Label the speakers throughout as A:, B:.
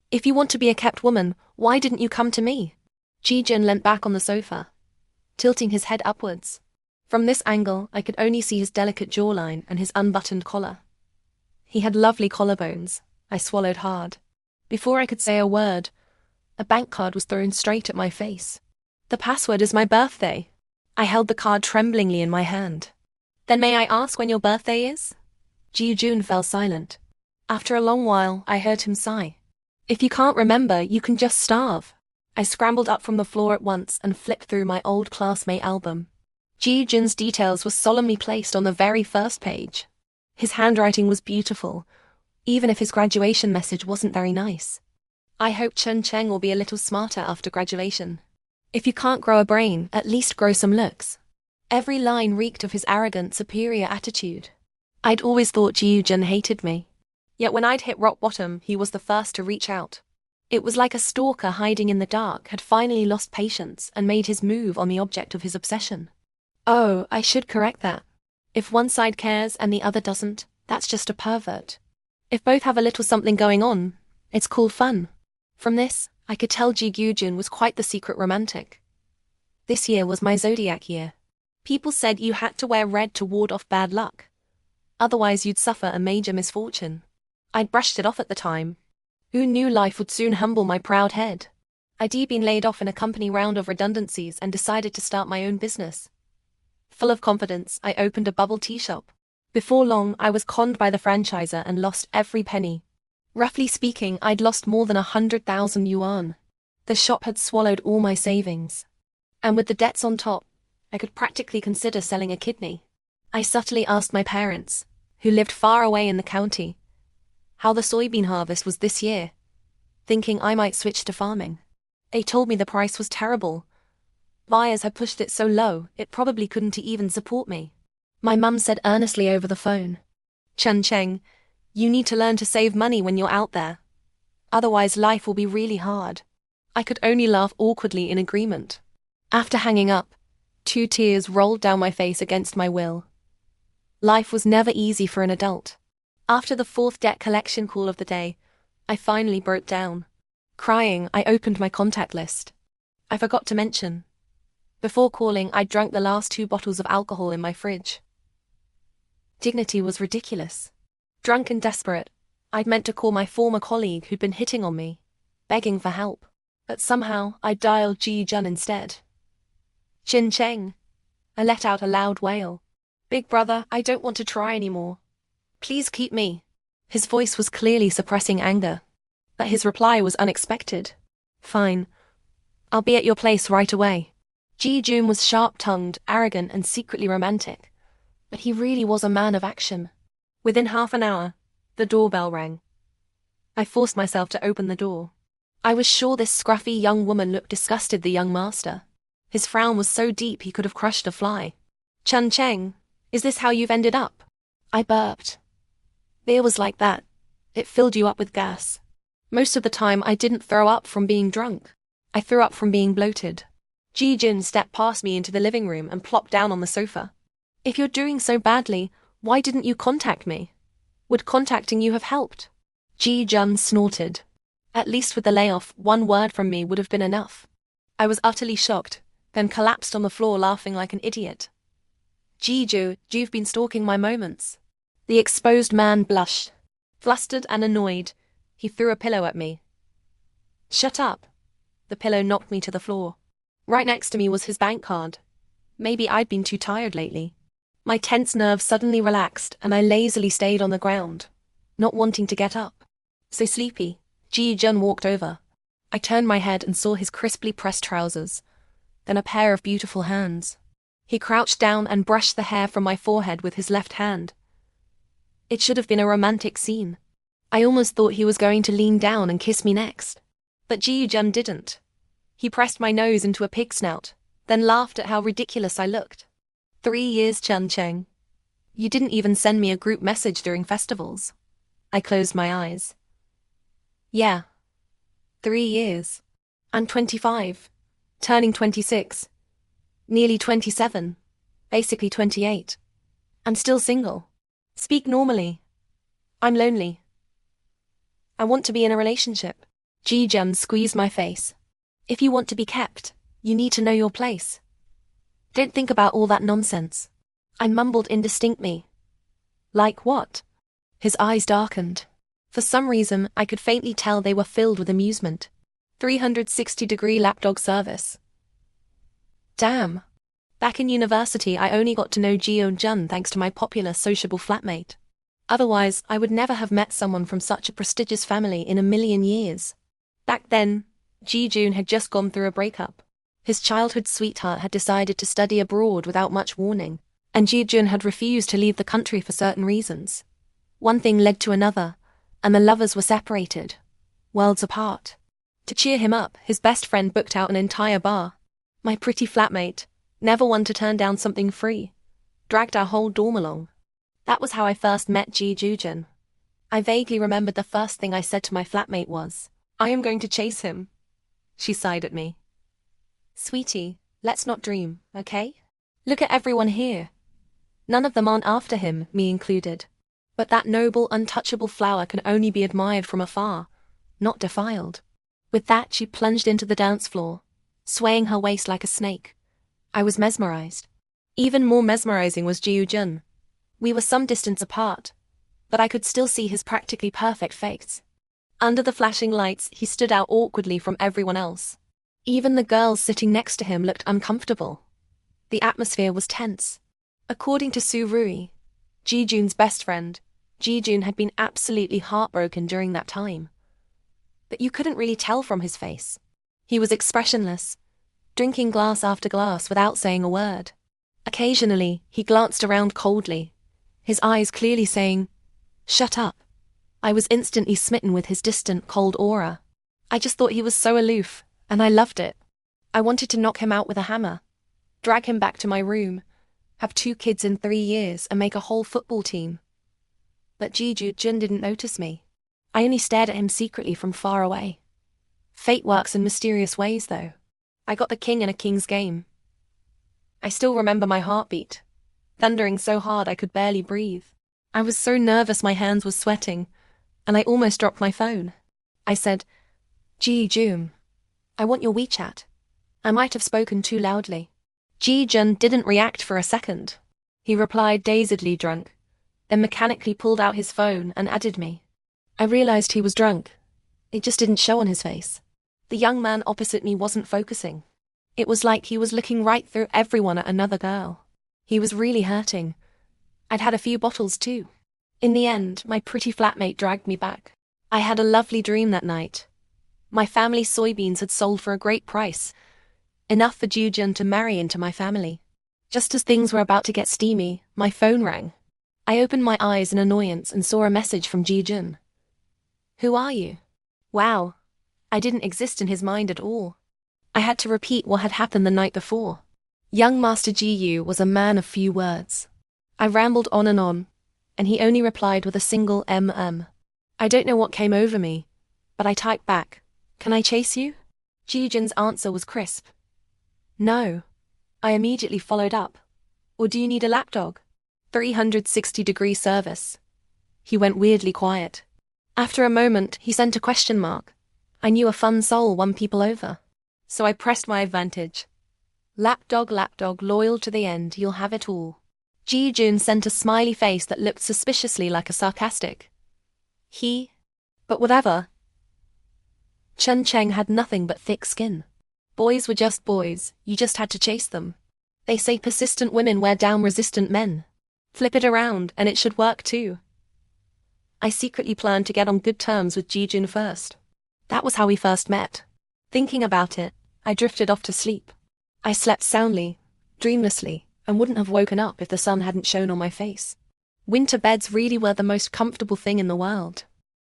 A: If you want to be a kept woman, why didn't you come to me? Gu Zhun leant back on the sofa, tilting his head upwards. From this angle, I could only see his delicate jawline and his unbuttoned collar. He had lovely collarbones. I swallowed hard. Before I could say a word, a bank card was thrown straight at my face. The password is my birthday. I held the card tremblingly in my hand. Then may I ask when your birthday is? Gu Zhun fell silent. After a long while, I heard him sigh. If you can't remember, you can just starve. I scrambled up from the floor at once and flipped through my old classmate album. Gu Zhun's details were solemnly placed on the very first page. His handwriting was beautiful, even if his graduation message wasn't very nice. I hope Chen Cheng will be a little smarter after graduation. If you can't grow a brain, at least grow some looks. Every line reeked of his arrogant, superior attitude. I'd always thought Gu Zhun hated me. Yet when I'd hit rock bottom, he was the first to reach out. It was like a stalker hiding in the dark had finally lost patience and made his move on the object of his obsession. Oh, I should correct that. If one side cares and the other doesn't, that's just a pervert. If both have a little something going on, it's called fun. From this, I could tell Gu Zhun was quite the secret romantic. This year was my zodiac year. People said you had to wear red to ward off bad luck. Otherwise you'd suffer a major misfortune. I'd brushed it off at the time. Who knew life would soon humble my proud head? I'd been laid off in a company round of redundancies and decided to start my own business. Full of confidence, I opened a bubble tea shop. Before long, I was conned by the franchisor and lost every penny. Roughly speaking, I'd lost more than 100,000 yuan. The shop had swallowed all my savings. And with the debts on top, I could practically consider selling a kidney. I subtly asked my parents, who lived far away in the county, how the soybean harvest was this year, thinking I might switch to farming. They told me the price was terrible. Buyers had pushed it so low, it probably couldn't even support me. My mum said earnestly over the phone, Chen Cheng, you need to learn to save money when you're out there. Otherwise life will be really hard. I could only laugh awkwardly in agreement. After hanging up, 2 tears rolled down my face against my will. Life was never easy for an adult. After the 4th debt collection call of the day, I finally broke down. Crying, I opened my contact list. I forgot to mention. Before calling, I drank the last 2 bottles of alcohol in my fridge. Dignity was ridiculous. Drunk and desperate, I'd meant to call my former colleague who'd been hitting on me, begging for help. But somehow, I dialed Gu Zhun instead. Chen Cheng. I let out a loud wail. Big brother, I don't want to try anymore. Please keep me. His voice was clearly suppressing anger. But his reply was unexpected. Fine. I'll be at your place right away. Gu Zhun was sharp-tongued, arrogant, and secretly romantic. But he really was a man of action. Within half an hour, the doorbell rang. I forced myself to open the door. I was sure this scruffy young woman looked disgusted the young master. His frown was so deep he could have crushed a fly. Chen Cheng, is this how you've ended up? I burped. Beer was like that. It filled you up with gas. Most of the time I didn't throw up from being drunk. I threw up from being bloated. Gu Zhun stepped past me into the living room and plopped down on the sofa. If you're doing so badly, why didn't you contact me? Would contacting you have helped? Gu Zhun snorted. At least with the layoff, 1 word from me would have been enough. I was utterly shocked, then collapsed on the floor laughing like an idiot. Gu Zhun, you've been stalking my moments. The exposed man blushed. Flustered and annoyed, he threw a pillow at me. Shut up. The pillow knocked me to the floor. Right next to me was his bank card. Maybe I'd been too tired lately. My tense nerves suddenly relaxed and I lazily stayed on the ground, not wanting to get up. So sleepy, Gu Zhun walked over. I turned my head and saw his crisply pressed trousers, then a pair of beautiful hands. He crouched down and brushed the hair from my forehead with his left hand. It should have been a romantic scene. I almost thought he was going to lean down and kiss me next. But Gu Zhun didn't. He pressed my nose into a pig snout, then laughed at how ridiculous I looked. 3 years, Chen Cheng. You didn't even send me a group message during festivals. I closed my eyes. Yeah. 3 years. I'm 25. Turning 26. Nearly 27. Basically 28. I'm still single. Speak normally. I'm lonely. I want to be in a relationship. Gu Zhun squeezed my face. If you want to be kept, you need to know your place. Don't think about all that nonsense. I mumbled indistinctly. Like what? His eyes darkened. For some reason, I could faintly tell they were filled with amusement. 360-degree lapdog service. Damn. Back in university, I only got to know Gu Zhun thanks to my popular sociable flatmate. Otherwise, I would never have met someone from such a prestigious family in a million years. Back then, Gu Zhun had just gone through a breakup. His childhood sweetheart had decided to study abroad without much warning, and Gu Zhun had refused to leave the country for certain reasons. One thing led to another, and the lovers were separated, worlds apart. To cheer him up, his best friend booked out an entire bar. My pretty flatmate, never one to turn down something free, dragged our whole dorm along. That was how I first met Gu Zhun. I vaguely remembered the first thing I said to my flatmate was, "I am going to chase him." She sighed at me. "Sweetie, let's not dream, okay? Look at everyone here. None of them aren't after him, me included. But that noble, untouchable flower can only be admired from afar, not defiled." With that, she plunged into the dance floor, swaying her waist like a snake. I was mesmerized. Even more mesmerizing was Gu Zhun. We were some distance apart, but I could still see his practically perfect face. Under the flashing lights, he stood out awkwardly from everyone else. Even the girls sitting next to him looked uncomfortable. The atmosphere was tense. According to Su Rui, Gu Zhun's best friend, Gu Zhun had been absolutely heartbroken during that time. But you couldn't really tell from his face. He was expressionless, drinking glass after glass without saying a word. Occasionally, he glanced around coldly, his eyes clearly saying, "Shut up." I was instantly smitten with his distant, cold aura. I just thought he was so aloof, and I loved it. I wanted to knock him out with a hammer, drag him back to my room, have 2 kids in 3 years, and make a whole football team. But Gu Zhun didn't notice me. I only stared at him secretly from far away. Fate works in mysterious ways, though. I got the king in a king's game. I still remember my heartbeat, thundering so hard I could barely breathe. I was so nervous my hands were sweating, and I almost dropped my phone. I said, "Gu Zhun, I want your WeChat." I might have spoken too loudly. Gu Zhun didn't react for a second. He replied dazedly drunk, then mechanically pulled out his phone and added me. I realized he was drunk. It just didn't show on his face. The young man opposite me wasn't focusing. It was like he was looking right through everyone at another girl. He was really hurting. I'd had a few bottles too. In the end, my pretty flatmate dragged me back. I had a lovely dream that night. My family's soybeans had sold for a great price, enough for Gu Zhun to marry into my family. Just as things were about to get steamy, my phone rang. I opened my eyes in annoyance and saw a message from Gu Zhun. "Who are you?" Wow. I didn't exist in his mind at all. I had to repeat what had happened the night before. Young Master Gu was a man of few words. I rambled on, and he only replied with a single I don't know what came over me, but I typed back, "Can I chase you?" Gu Zhun's answer was crisp. "No." I immediately followed up. "Or do you need a lapdog?" 360-degree service. He went weirdly quiet. After a moment, he sent a question mark. I knew a fun soul won people over. So I pressed my advantage. Lapdog, loyal to the end, you'll have it all." Gu Zhun sent a smiley face that looked suspiciously like a sarcastic. But whatever. Chen Cheng had nothing but thick skin. Boys were just boys, you just had to chase them. They say persistent women wear down resistant men. Flip it around, and it should work too. I secretly planned to get on good terms with Gu Zhun first. That was how we first met. Thinking about it, I drifted off to sleep. I slept soundly, dreamlessly, and wouldn't have woken up if the sun hadn't shone on my face. Winter beds really were the most comfortable thing in the world.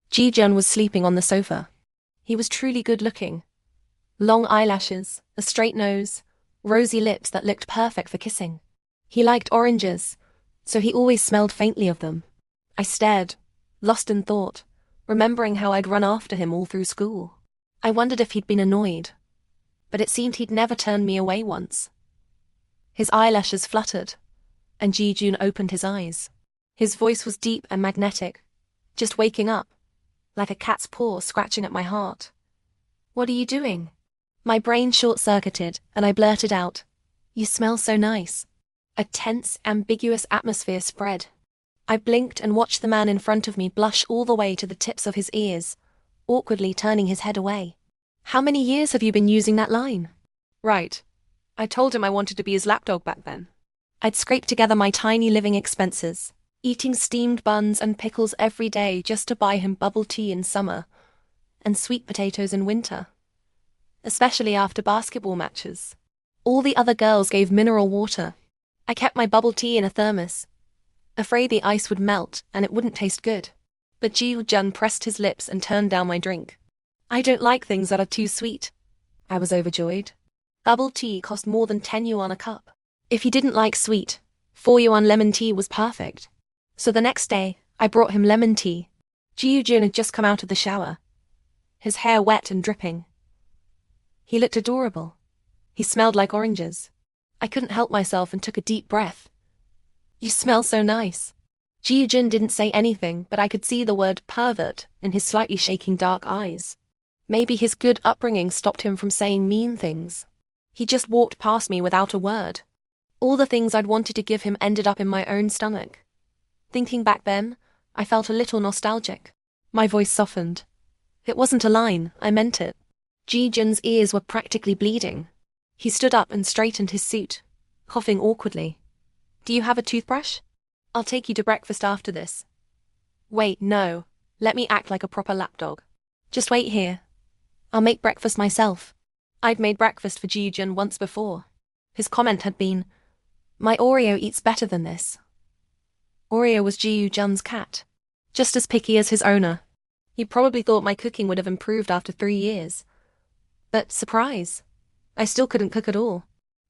A: Gu Zhun was sleeping on the sofa. He was truly good looking. Long eyelashes, a straight nose, rosy lips that looked perfect for kissing. He liked oranges, so he always smelled faintly of them. I stared, lost in thought, remembering how I'd run after him all through school. I wondered if he'd been annoyed, but it seemed he'd never turned me away once. His eyelashes fluttered, and Gu Zhun opened his eyes. His voice was deep and magnetic, just waking up, like a cat's paw scratching at my heart. What are you doing? My brain short-circuited, and I blurted out, "You smell so nice." A tense, ambiguous atmosphere spread. I blinked and watched the man in front of me blush all the way to the tips of his ears, awkwardly turning his head away. "How many years have you been using that line?" "Right. I told him I wanted to be his lapdog back then." I'd scraped together my tiny living expenses, eating steamed buns and pickles every day just to buy him bubble tea in summer and sweet potatoes in winter, especially after basketball matches. All the other girls gave mineral water. I kept my bubble tea in a thermos, afraid the ice would melt and it wouldn't taste good. But Gu Zhun pressed his lips and turned down my drink. "I don't like things that are too sweet." I was overjoyed. Bubble tea cost more than 10 yuan a cup. If he didn't like sweet, 4 yuan lemon tea was perfect. So the next day, I brought him lemon tea. Gu Zhun had just come out of the shower, his hair wet and dripping. He looked adorable. He smelled like oranges. I couldn't help myself and took a deep breath. "You smell so nice." Gu Zhun didn't say anything, but I could see the word pervert in his slightly shaking dark eyes. Maybe his good upbringing stopped him from saying mean things. He just walked past me without a word. All the things I'd wanted to give him ended up in my own stomach. Thinking back then, I felt a little nostalgic. My voice softened. It wasn't a line, I meant it. Gu Zhun's ears were practically bleeding. He stood up and straightened his suit, coughing awkwardly. "Do you have a toothbrush? I'll take you to breakfast after this." "Wait, no. Let me act like a proper lapdog. Just wait here. I'll make breakfast myself." I'd made breakfast for Gu Zhun once before. His comment had been, "My Oreo eats better than this." Oreo was Gu Zhun's cat, just as picky as his owner. He probably thought my cooking would have improved after 3 years. But surprise, I still couldn't cook at all.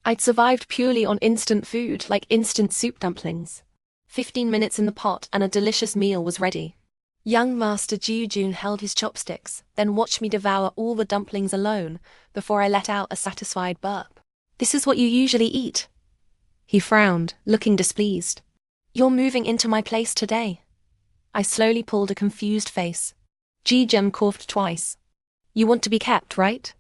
A: I'd survived purely on instant food, like instant soup dumplings. 15 minutes in the pot and a delicious meal was ready. Young Master Gu Zhun held his chopsticks, then watched me devour all the dumplings alone before I let out a satisfied burp. "This is what you usually eat?" He frowned, looking displeased. "You're moving into my place today." I slowly pulled a confused face. Gu Zhun coughed twice. "You want to be kept, right?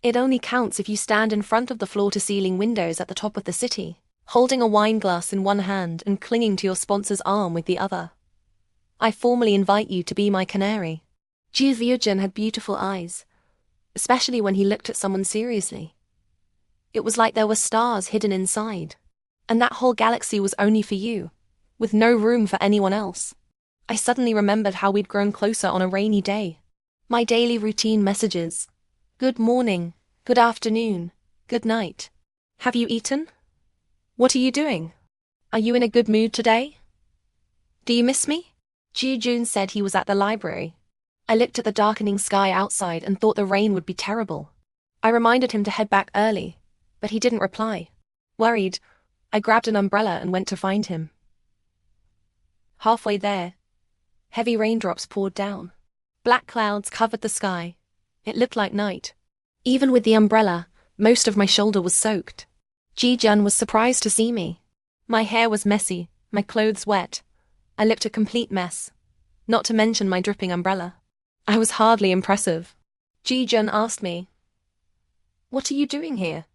A: It only counts if you stand in front of the floor-to-ceiling windows at the top of the city, holding a wine glass in one hand and clinging to your sponsor's arm with the other. I formally invite you to be my canary." Gu Zhun had beautiful eyes, especially when he looked at someone seriously. It was like there were stars hidden inside, and that whole galaxy was only for you, with no room for anyone else. I suddenly remembered how we'd grown closer on a rainy day. My daily routine messages. "Good morning, good afternoon, good night. Have you eaten? What are you doing? Are you in a good mood today? Do you miss me?" Gu Zhun said he was at the library. I looked at the darkening sky outside and thought the rain would be terrible. I reminded him to head back early, but he didn't reply. Worried, I grabbed an umbrella and went to find him. Halfway there, heavy raindrops poured down. Black clouds covered the sky. It looked like night. Even with the umbrella, most of my shoulder was soaked. Gu Zhun was surprised to see me. My hair was messy, my clothes wet. I looked a complete mess, not to mention my dripping umbrella. I was hardly impressive. Gu Zhun asked me, "What are you doing here?"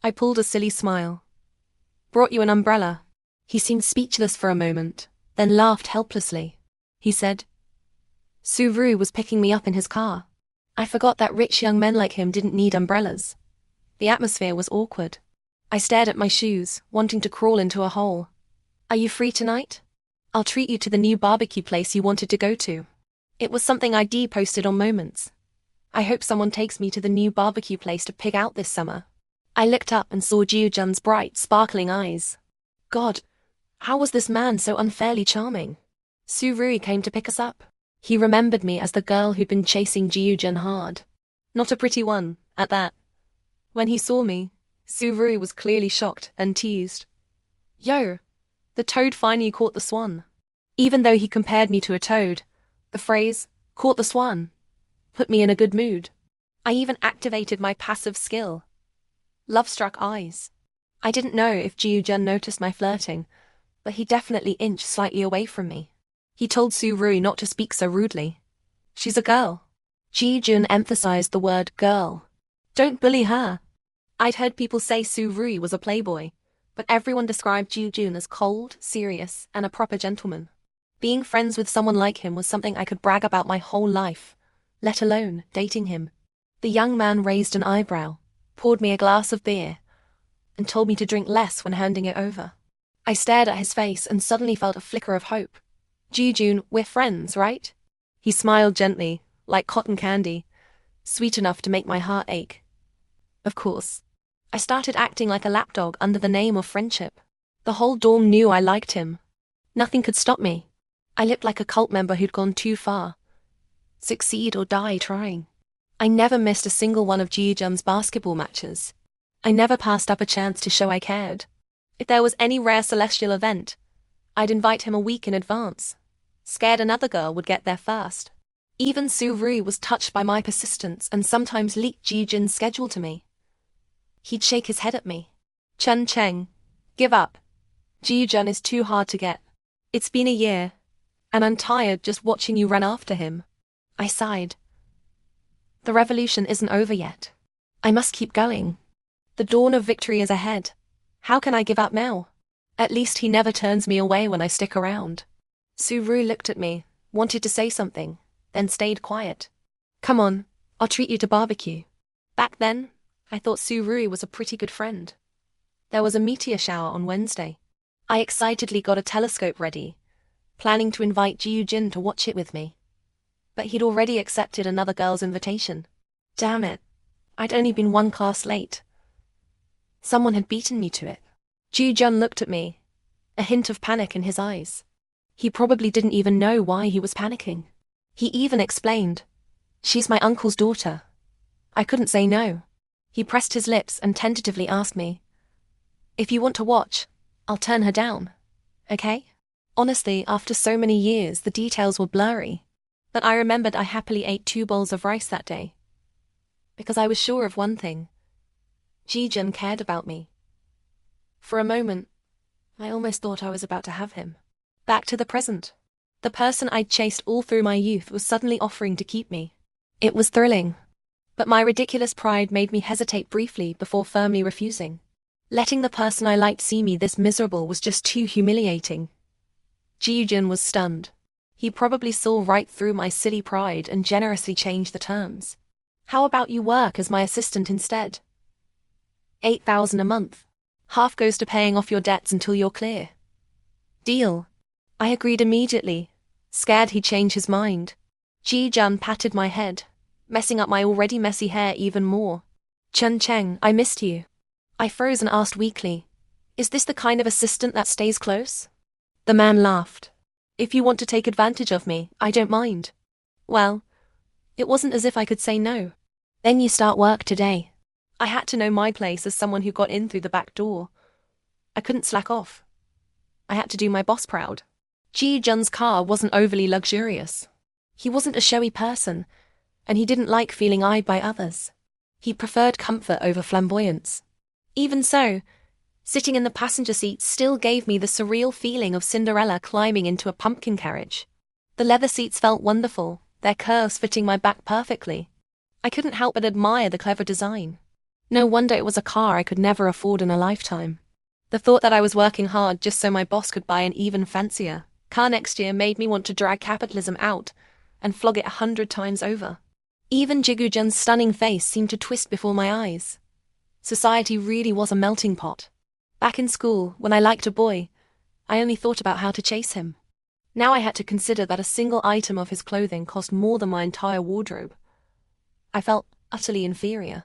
A: I pulled a silly smile. "Brought you an umbrella." He seemed speechless for a moment, then laughed helplessly. He said, "Suru was picking me up in his car. I forgot that rich young men like him didn't need umbrellas." The atmosphere was awkward. I stared at my shoes, wanting to crawl into a hole. "Are you free tonight? I'll treat you to the new barbecue place you wanted to go to." It was something I posted on Moments. I hope someone takes me to the new barbecue place to pig out this summer. I looked up and saw Gu Zhun's bright, sparkling eyes. God, how was this man so unfairly charming? Suru came to pick us up. He remembered me as the girl who'd been chasing Gu Zhun hard. Not a pretty one, at that. When he saw me, Suru was clearly shocked and teased. "Yo, the toad finally caught the swan." Even though he compared me to a toad, the phrase, "caught the swan," put me in a good mood. I even activated my passive skill. Love-struck eyes. I didn't know if Gu Zhun noticed my flirting, but he definitely inched slightly away from me. He told Suru not to speak so rudely. "She's a girl." Gu Zhun emphasized the word girl. Don't bully her. I'd heard people say Su Rui was a playboy, but everyone described Gu Zhun as cold, serious, and a proper gentleman. Being friends with someone like him was something I could brag about my whole life, let alone dating him. The young man raised an eyebrow, poured me a glass of beer, and told me to drink less when handing it over. I stared at his face and suddenly felt a flicker of hope. Gu Zhun, we're friends, right? He smiled gently, like cotton candy, sweet enough to make my heart ache. Of course. I started acting like a lapdog under the name of friendship. The whole dorm knew I liked him. Nothing could stop me. I looked like a cult member who'd gone too far. Succeed or die trying. I never missed a single one of Gu Zhun's basketball matches. I never passed up a chance to show I cared. If there was any rare celestial event, I'd invite him a week in advance, scared another girl would get there first. Even Su Rui was touched by my persistence and sometimes leaked Gu Zhun's schedule to me. He'd shake his head at me. Chen Cheng, give up. Gu Zhun is too hard to get. It's been a year, and I'm tired just watching you run after him. I sighed. The revolution isn't over yet. I must keep going. The dawn of victory is ahead. How can I give up now? At least he never turns me away when I stick around. Su Rui looked at me, wanted to say something, then stayed quiet. Come on, I'll treat you to barbecue. Back then, I thought Su Rui was a pretty good friend. There was a meteor shower on Wednesday. I excitedly got a telescope ready, planning to invite Gu Zhun to watch it with me. But he'd already accepted another girl's invitation. Damn it. I'd only been one class late. Someone had beaten me to it. Gu Zhun looked at me, a hint of panic in his eyes. He probably didn't even know why he was panicking. He even explained, she's my uncle's daughter. I couldn't say no. He pressed his lips and tentatively asked me, if you want to watch, I'll turn her down. Okay? Honestly, after so many years, the details were blurry. But I remembered I happily ate 2 bowls of rice that day. Because I was sure of one thing. Gu Zhun cared about me. For a moment, I almost thought I was about to have him. Back to the present. The person I'd chased all through my youth was suddenly offering to keep me. It was thrilling. But my ridiculous pride made me hesitate briefly before firmly refusing. Letting the person I liked see me this miserable was just too humiliating. Gu Zhun was stunned. He probably saw right through my silly pride and generously changed the terms. How about you work as my assistant instead? 8,000 a month. Half goes to paying off your debts until you're clear. Deal. I agreed immediately, scared he'd change his mind. Gu Zhun patted my head, messing up my already messy hair even more. Chen Cheng, I missed you. I froze and asked weakly, is this the kind of assistant that stays close? The man laughed. If you want to take advantage of me, I don't mind. Well, it wasn't as if I could say no. Then you start work today. I had to know my place as someone who got in through the back door. I couldn't slack off. I had to do my boss proud. Gu Zhun's car wasn't overly luxurious. He wasn't a showy person, and he didn't like feeling eyed by others. He preferred comfort over flamboyance. Even so, sitting in the passenger seat still gave me the surreal feeling of Cinderella climbing into a pumpkin carriage. The leather seats felt wonderful, their curves fitting my back perfectly. I couldn't help but admire the clever design. No wonder it was a car I could never afford in a lifetime. The thought that I was working hard just so my boss could buy an even fancier car next year made me want to drag capitalism out and flog it 100 times over. Even Gu Zhun's stunning face seemed to twist before my eyes. Society really was a melting pot. Back in school, when I liked a boy, I only thought about how to chase him. Now I had to consider that a single item of his clothing cost more than my entire wardrobe. I felt utterly inferior.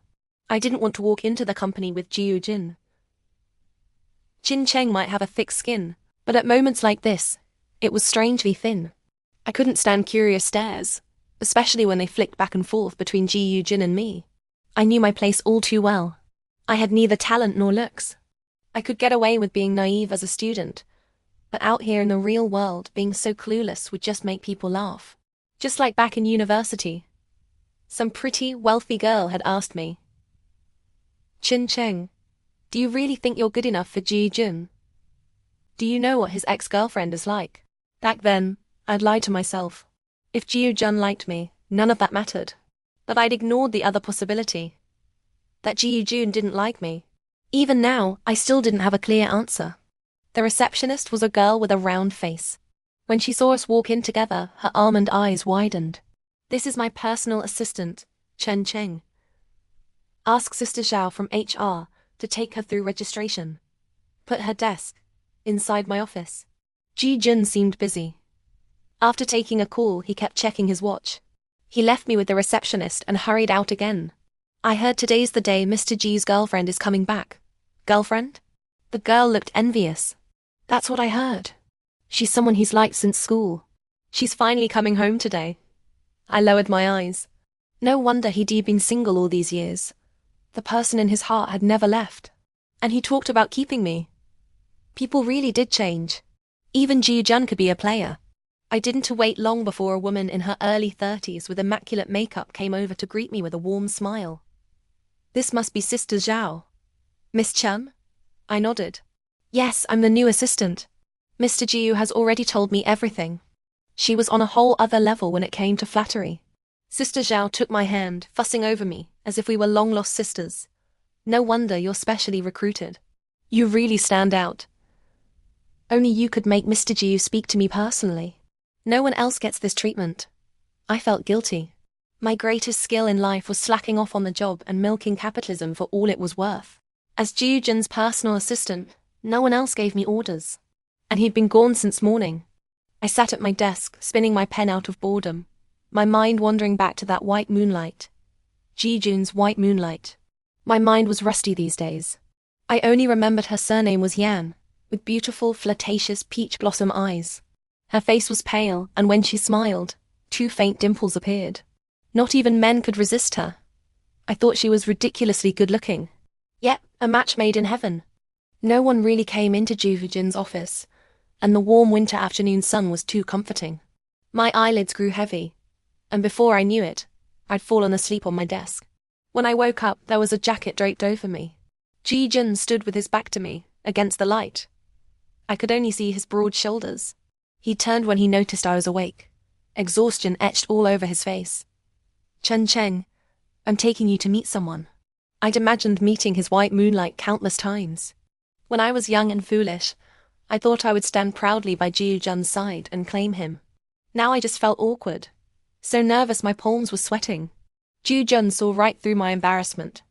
A: I didn't want to walk into the company with Gu Zhun. Chen Cheng might have a thick skin, but at moments like this, it was strangely thin. I couldn't stand curious stares, especially when they flicked back and forth between Gu Zhun and me. I knew my place all too well. I had neither talent nor looks. I could get away with being naive as a student, but out here in the real world, being so clueless would just make people laugh. Just like back in university. Some pretty, wealthy girl had asked me, Chen Cheng, do you really think you're good enough for Gu Zhun? Do you know what his ex-girlfriend is like? Back then, I'd lied to myself. If Gu Zhun liked me, none of that mattered. But I'd ignored the other possibility. That Gu Zhun didn't like me. Even now, I still didn't have a clear answer. The receptionist was a girl with a round face. When she saw us walk in together, her almond eyes widened. "This is my personal assistant, Chen Cheng. Ask Sister Zhao from HR to take her through registration. Put her desk inside my office." Gu Zhun seemed busy. After taking a call, he kept checking his watch. He left me with the receptionist and hurried out again. "I heard today's the day Mr. G's girlfriend is coming back." "Girlfriend?" The girl looked envious. "That's what I heard. She's someone he's liked since school. She's finally coming home today." I lowered my eyes. No wonder he'd been single all these years. The person in his heart had never left. And he talked about keeping me. People really did change. Even Gu Zhun could be a player. I didn't wait long before a woman in her early 30s with immaculate makeup came over to greet me with a warm smile. "This must be Sister Zhao." "Miss Chen?" I nodded. "Yes, I'm the new assistant. Mr. Gu has already told me everything." She was on a whole other level when it came to flattery. Sister Zhao took my hand, fussing over me, as if we were long-lost sisters. "No wonder you're specially recruited. You really stand out. Only you could make Mr. Gu speak to me personally. No one else gets this treatment." I felt guilty. My greatest skill in life was slacking off on the job and milking capitalism for all it was worth. As Gu Zhun's personal assistant, no one else gave me orders. And he'd been gone since morning. I sat at my desk, spinning my pen out of boredom, my mind wandering back to that white moonlight. Gu Zhun's white moonlight. My mind was rusty these days. I only remembered her surname was Yan, with beautiful, flirtatious peach blossom eyes. Her face was pale, and when she smiled, 2 faint dimples appeared. Not even men could resist her. I thought she was ridiculously good-looking. Yet, a match made in heaven. No one really came into Gu Zhun's office, and the warm winter afternoon sun was too comforting. My eyelids grew heavy, and before I knew it, I'd fallen asleep on my desk. When I woke up, there was a jacket draped over me. Gu Zhun stood with his back to me, against the light. I could only see his broad shoulders. He turned when he noticed I was awake. Exhaustion etched all over his face. "Chen Cheng, I'm taking you to meet someone." I'd imagined meeting his white moonlight countless times. When I was young and foolish, I thought I would stand proudly by Gu Zhun's side and claim him. Now I just felt awkward. So nervous my palms were sweating. Gu Zhun saw right through my embarrassment.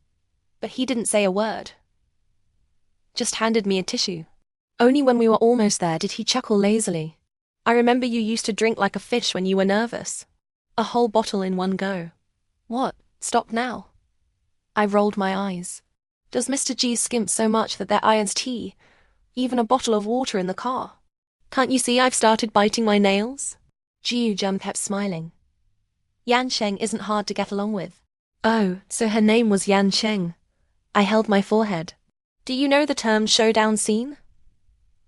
A: But he didn't say a word. Just handed me a tissue. Only when we were almost there did he chuckle lazily. "I remember you used to drink like a fish when you were nervous. A whole bottle in one go." "What? Stop now?" I rolled my eyes. Does Mr. G skimp so much that there irons tea, even a bottle of water in the car? "Can't you see I've started biting my nails?" Gu Zhun kept smiling. "Yan Sheng isn't hard to get along with." "Oh, so her name was Yan Sheng." I held my forehead. "Do you know the term showdown scene?"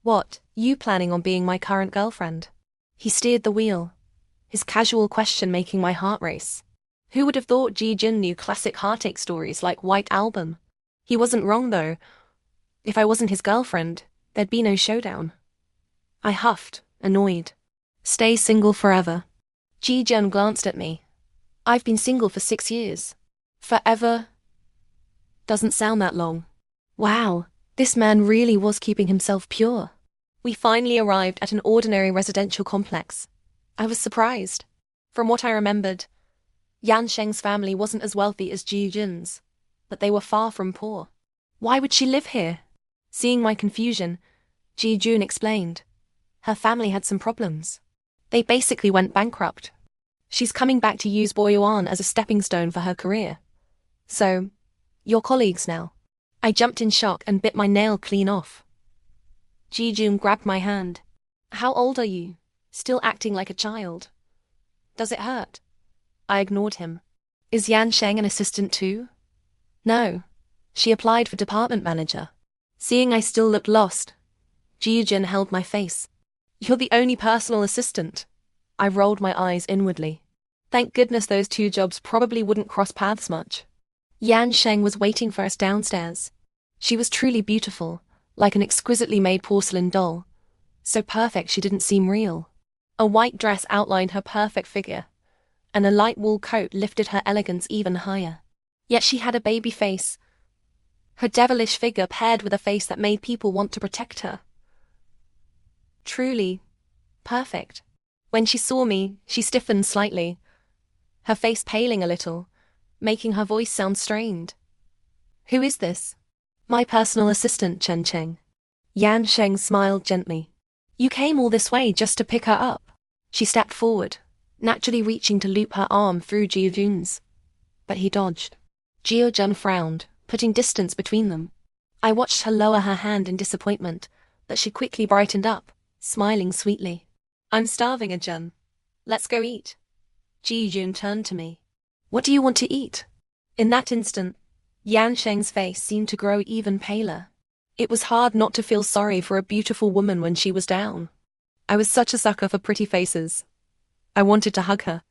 A: "What, you planning on being my current girlfriend?" He steered the wheel, his casual question making my heart race. Who would have thought Gu Zhun knew classic heartache stories like White Album? He wasn't wrong though. If I wasn't his girlfriend, there'd be no showdown. I huffed, annoyed. "Stay single forever." Gu Zhun glanced at me. "I've been single for 6 years. Forever doesn't sound that long." Wow, this man really was keeping himself pure. We finally arrived at an ordinary residential complex. I was surprised. From what I remembered, Yan Sheng's family wasn't as wealthy as Gu Zhun's, but they were far from poor. "Why would she live here?" Seeing my confusion, Gu Zhun explained. Her family had some problems. They basically went bankrupt. She's coming back to use Boyuan as a stepping stone for her career. "So, you're colleagues now?" I jumped in shock and bit my nail clean off. Gu Zhun grabbed my hand. "How old are you? Still acting like a child. Does it hurt?" I ignored him. "Is Yan Sheng an assistant too?" "No. She applied for department manager." Seeing I still looked lost, Gu Zhun held my face. "You're the only personal assistant." I rolled my eyes inwardly. Thank goodness those 2 jobs probably wouldn't cross paths much. Yan Sheng was waiting for us downstairs. She was truly beautiful, like an exquisitely made porcelain doll. So perfect she didn't seem real. A white dress outlined her perfect figure, and a light wool coat lifted her elegance even higher. Yet she had a baby face. Her devilish figure paired with a face that made people want to protect her. Truly perfect. When she saw me, she stiffened slightly, her face paling a little, making her voice sound strained. "Who is this?" "My personal assistant, Chen Cheng." Yan Sheng smiled gently. "You came all this way just to pick her up?" She stepped forward, naturally reaching to loop her arm through Gu Zhun's. But he dodged. Gu Zhun frowned, putting distance between them. I watched her lower her hand in disappointment, but she quickly brightened up, smiling sweetly. "I'm starving, Zhun. Let's go eat." Gu Zhun turned to me. "What do you want to eat?" In that instant, Yan Sheng's face seemed to grow even paler. It was hard not to feel sorry for a beautiful woman when she was down. I was such a sucker for pretty faces. I wanted to hug her,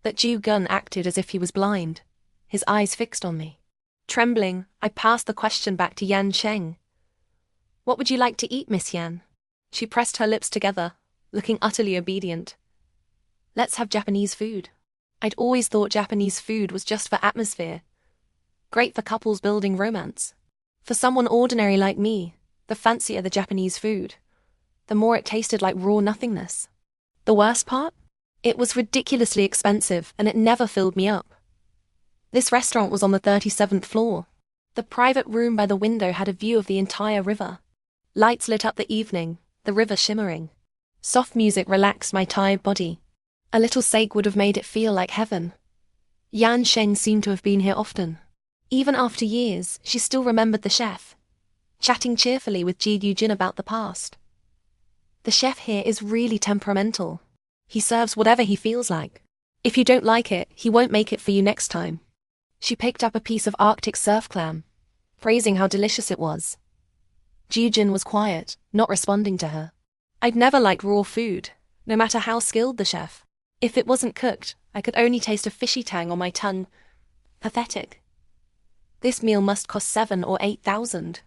A: but Gu Zhun acted as if he was blind, his eyes fixed on me. Trembling, I passed the question back to Yan Sheng. "What would you like to eat, Miss Yan?" She pressed her lips together, looking utterly obedient. "Let's have Japanese food." I'd always thought Japanese food was just for atmosphere, great for couples building romance. For someone ordinary like me, the fancier the Japanese food, the more it tasted like raw nothingness. The worst part? It was ridiculously expensive and it never filled me up. This restaurant was on the 37th floor. The private room by the window had a view of the entire river. Lights lit up the evening, the river shimmering. Soft music relaxed my tired body. A little sake would have made it feel like heaven. Yan Sheng seemed to have been here often. Even after years, she still remembered the chef, chatting cheerfully with Gu Zhun about the past. "The chef here is really temperamental. He serves whatever he feels like. If you don't like it, he won't make it for you next time." She picked up a piece of Arctic surf clam, praising how delicious it was. Gu Zhun was quiet, not responding to her. I'd never liked raw food, no matter how skilled the chef. If it wasn't cooked, I could only taste a fishy tang on my tongue. Pathetic. This meal must cost 7,000 or 8,000.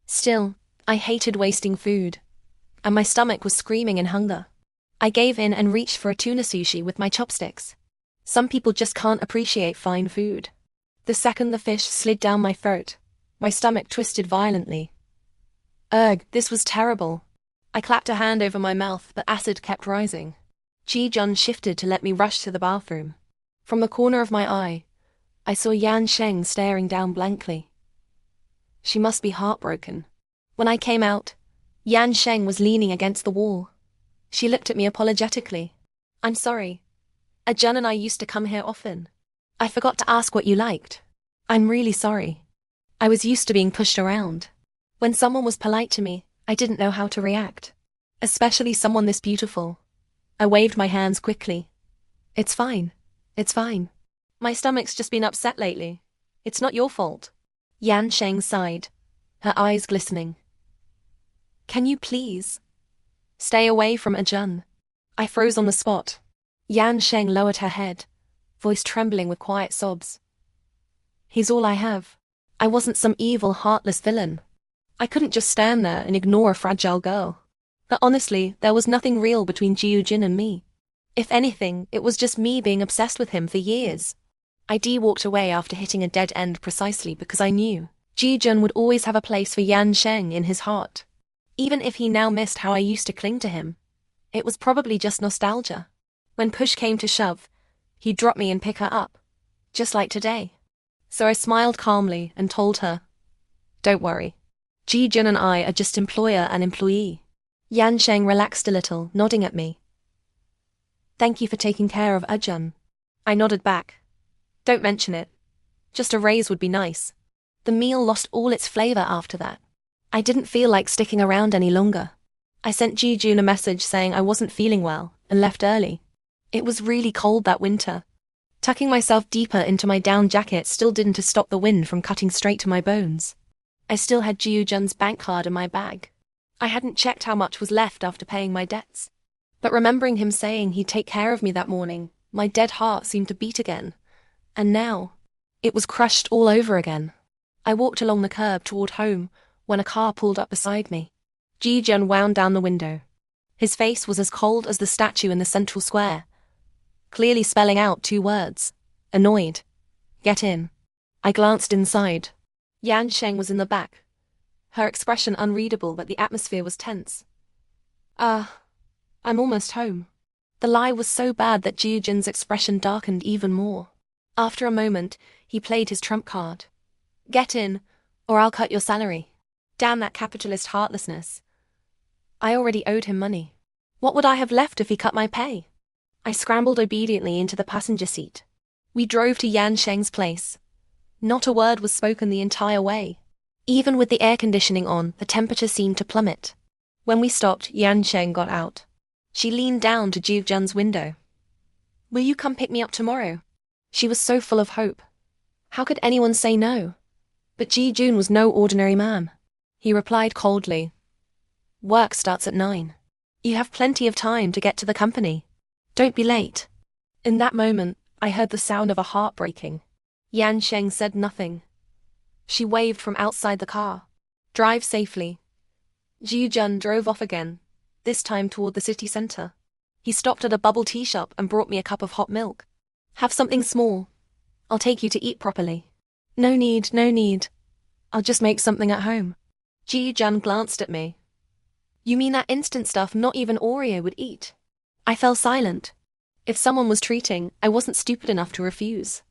A: Still, I hated wasting food, and my stomach was screaming in hunger. I gave in and reached for a tuna sushi with my chopsticks. Some people just can't appreciate fine food. The second the fish slid down my throat, my stomach twisted violently. Ugh, this was terrible. I clapped a hand over my mouth, but acid kept rising. Gu Zhun shifted to let me rush to the bathroom. From the corner of my eye, I saw Yan Sheng staring down blankly. She must be heartbroken. When I came out, Yan Sheng was leaning against the wall. She looked at me apologetically. "I'm sorry. Zhun and I used to come here often. I forgot to ask what you liked. I'm really sorry. I was used to being pushed around. When someone was polite to me, I didn't know how to react. Especially someone this beautiful." I waved my hands quickly. "It's fine. It's fine. My stomach's just been upset lately. It's not your fault." Yan Sheng sighed, her eyes glistening. "Can you please stay away from Zhun?" I froze on the spot. Yan Sheng lowered her head, voice trembling with quiet sobs. "He's all I have. I wasn't some evil, heartless villain. I couldn't just stand there and ignore a fragile girl. But honestly, there was nothing real between Gu Zhun and me. If anything, it was just me being obsessed with him for years." I walked away after hitting a dead end precisely because I knew Gu Zhun would always have a place for Yan Sheng in his heart. Even if he now missed how I used to cling to him, it was probably just nostalgia. When push came to shove, he'd drop me and pick her up, just like today. So I smiled calmly and told her, "Don't worry. Gu Zhun and I are just employer and employee." Yan Sheng relaxed a little, nodding at me. "Thank you for taking care of Zhun." I nodded back. "Don't mention it. Just a raise would be nice." The meal lost all its flavor after that. I didn't feel like sticking around any longer. I sent Gu Zhun a message saying I wasn't feeling well and left early. It was really cold that winter. Tucking myself deeper into my down jacket still didn't stop the wind from cutting straight to my bones. I still had Gu Zhun's bank card in my bag. I hadn't checked how much was left after paying my debts. But remembering him saying he'd take care of me that morning, my dead heart seemed to beat again. And now, it was crushed all over again. I walked along the curb toward home when a car pulled up beside me. Gu Zhun wound down the window. His face was as cold as the statue in the central square, clearly spelling out 2 words. Annoyed. Get in. I glanced inside. Yan Sheng was in the back. Her expression unreadable, but the atmosphere was tense. I'm almost home. The lie was so bad that Gu Zhun's expression darkened even more. After a moment, he played his trump card. Get in, or I'll cut your salary. Damn that capitalist heartlessness. I already owed him money. What would I have left if he cut my pay? I scrambled obediently into the passenger seat. We drove to Yan Sheng's place. Not a word was spoken the entire way. Even with the air conditioning on, the temperature seemed to plummet. When we stopped, Yan Sheng got out. She leaned down to Gu Zhun's window. Will you come pick me up tomorrow? She was so full of hope. How could anyone say no? But Gu Zhun was no ordinary man. He replied coldly. Work starts at 9. You have plenty of time to get to the company. Don't be late. In that moment, I heard the sound of a heart breaking. Yan Sheng said nothing. She waved from outside the car. Drive safely. Gu Zhun drove off again, this time toward the city center. He stopped at a bubble tea shop and brought me a cup of hot milk. Have something small. I'll take you to eat properly. No need, no need. I'll just make something at home. Gu Zhun glanced at me. You mean that instant stuff not even Oreo would eat? I fell silent. If someone was treating, I wasn't stupid enough to refuse.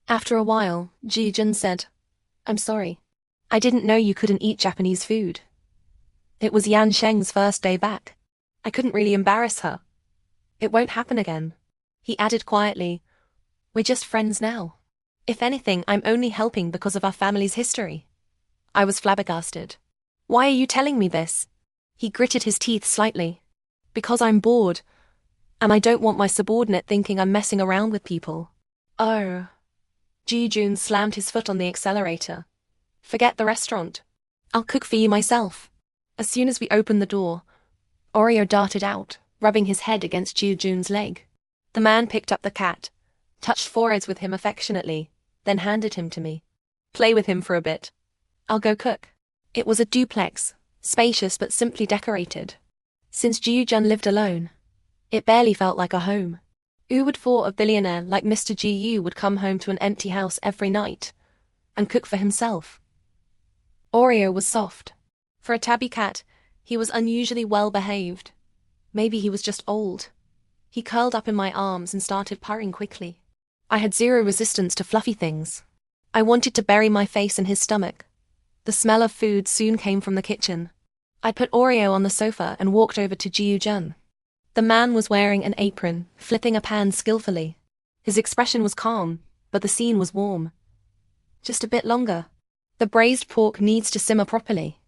A: After a while, Gu Zhun said, I'm sorry. I didn't know you couldn't eat Japanese food. It was Yan Sheng's first day back. I couldn't really embarrass her. It won't happen again. He added quietly, we're just friends now. If anything, I'm only helping because of our family's history. I was flabbergasted. Why are you telling me this? He gritted his teeth slightly. Because I'm bored. And I don't want my subordinate thinking I'm messing around with people. Oh. Gu Zhun slammed his foot on the accelerator. Forget the restaurant. I'll cook for you myself. As soon as we opened the door, Oreo darted out, rubbing his head against Gu Zhun's leg. The man picked up the cat, touched foreheads with him affectionately, then handed him to me. Play with him for a bit. I'll go cook. It was a duplex, spacious but simply decorated. Since Gu Zhun lived alone, it barely felt like a home. Who would thought a billionaire like Mr. Gu would come home to an empty house every night and cook for himself? Oreo was soft. For a tabby cat, he was unusually well behaved. Maybe he was just old. He curled up in my arms and started purring quickly. I had zero resistance to fluffy things. I wanted to bury my face in his stomach. The smell of food soon came from the kitchen. I put Oreo on the sofa and walked over to Gu Zhun. The man was wearing an apron, flipping a pan skillfully. His expression was calm, but the scene was warm. Just a bit longer. The braised pork needs to simmer properly.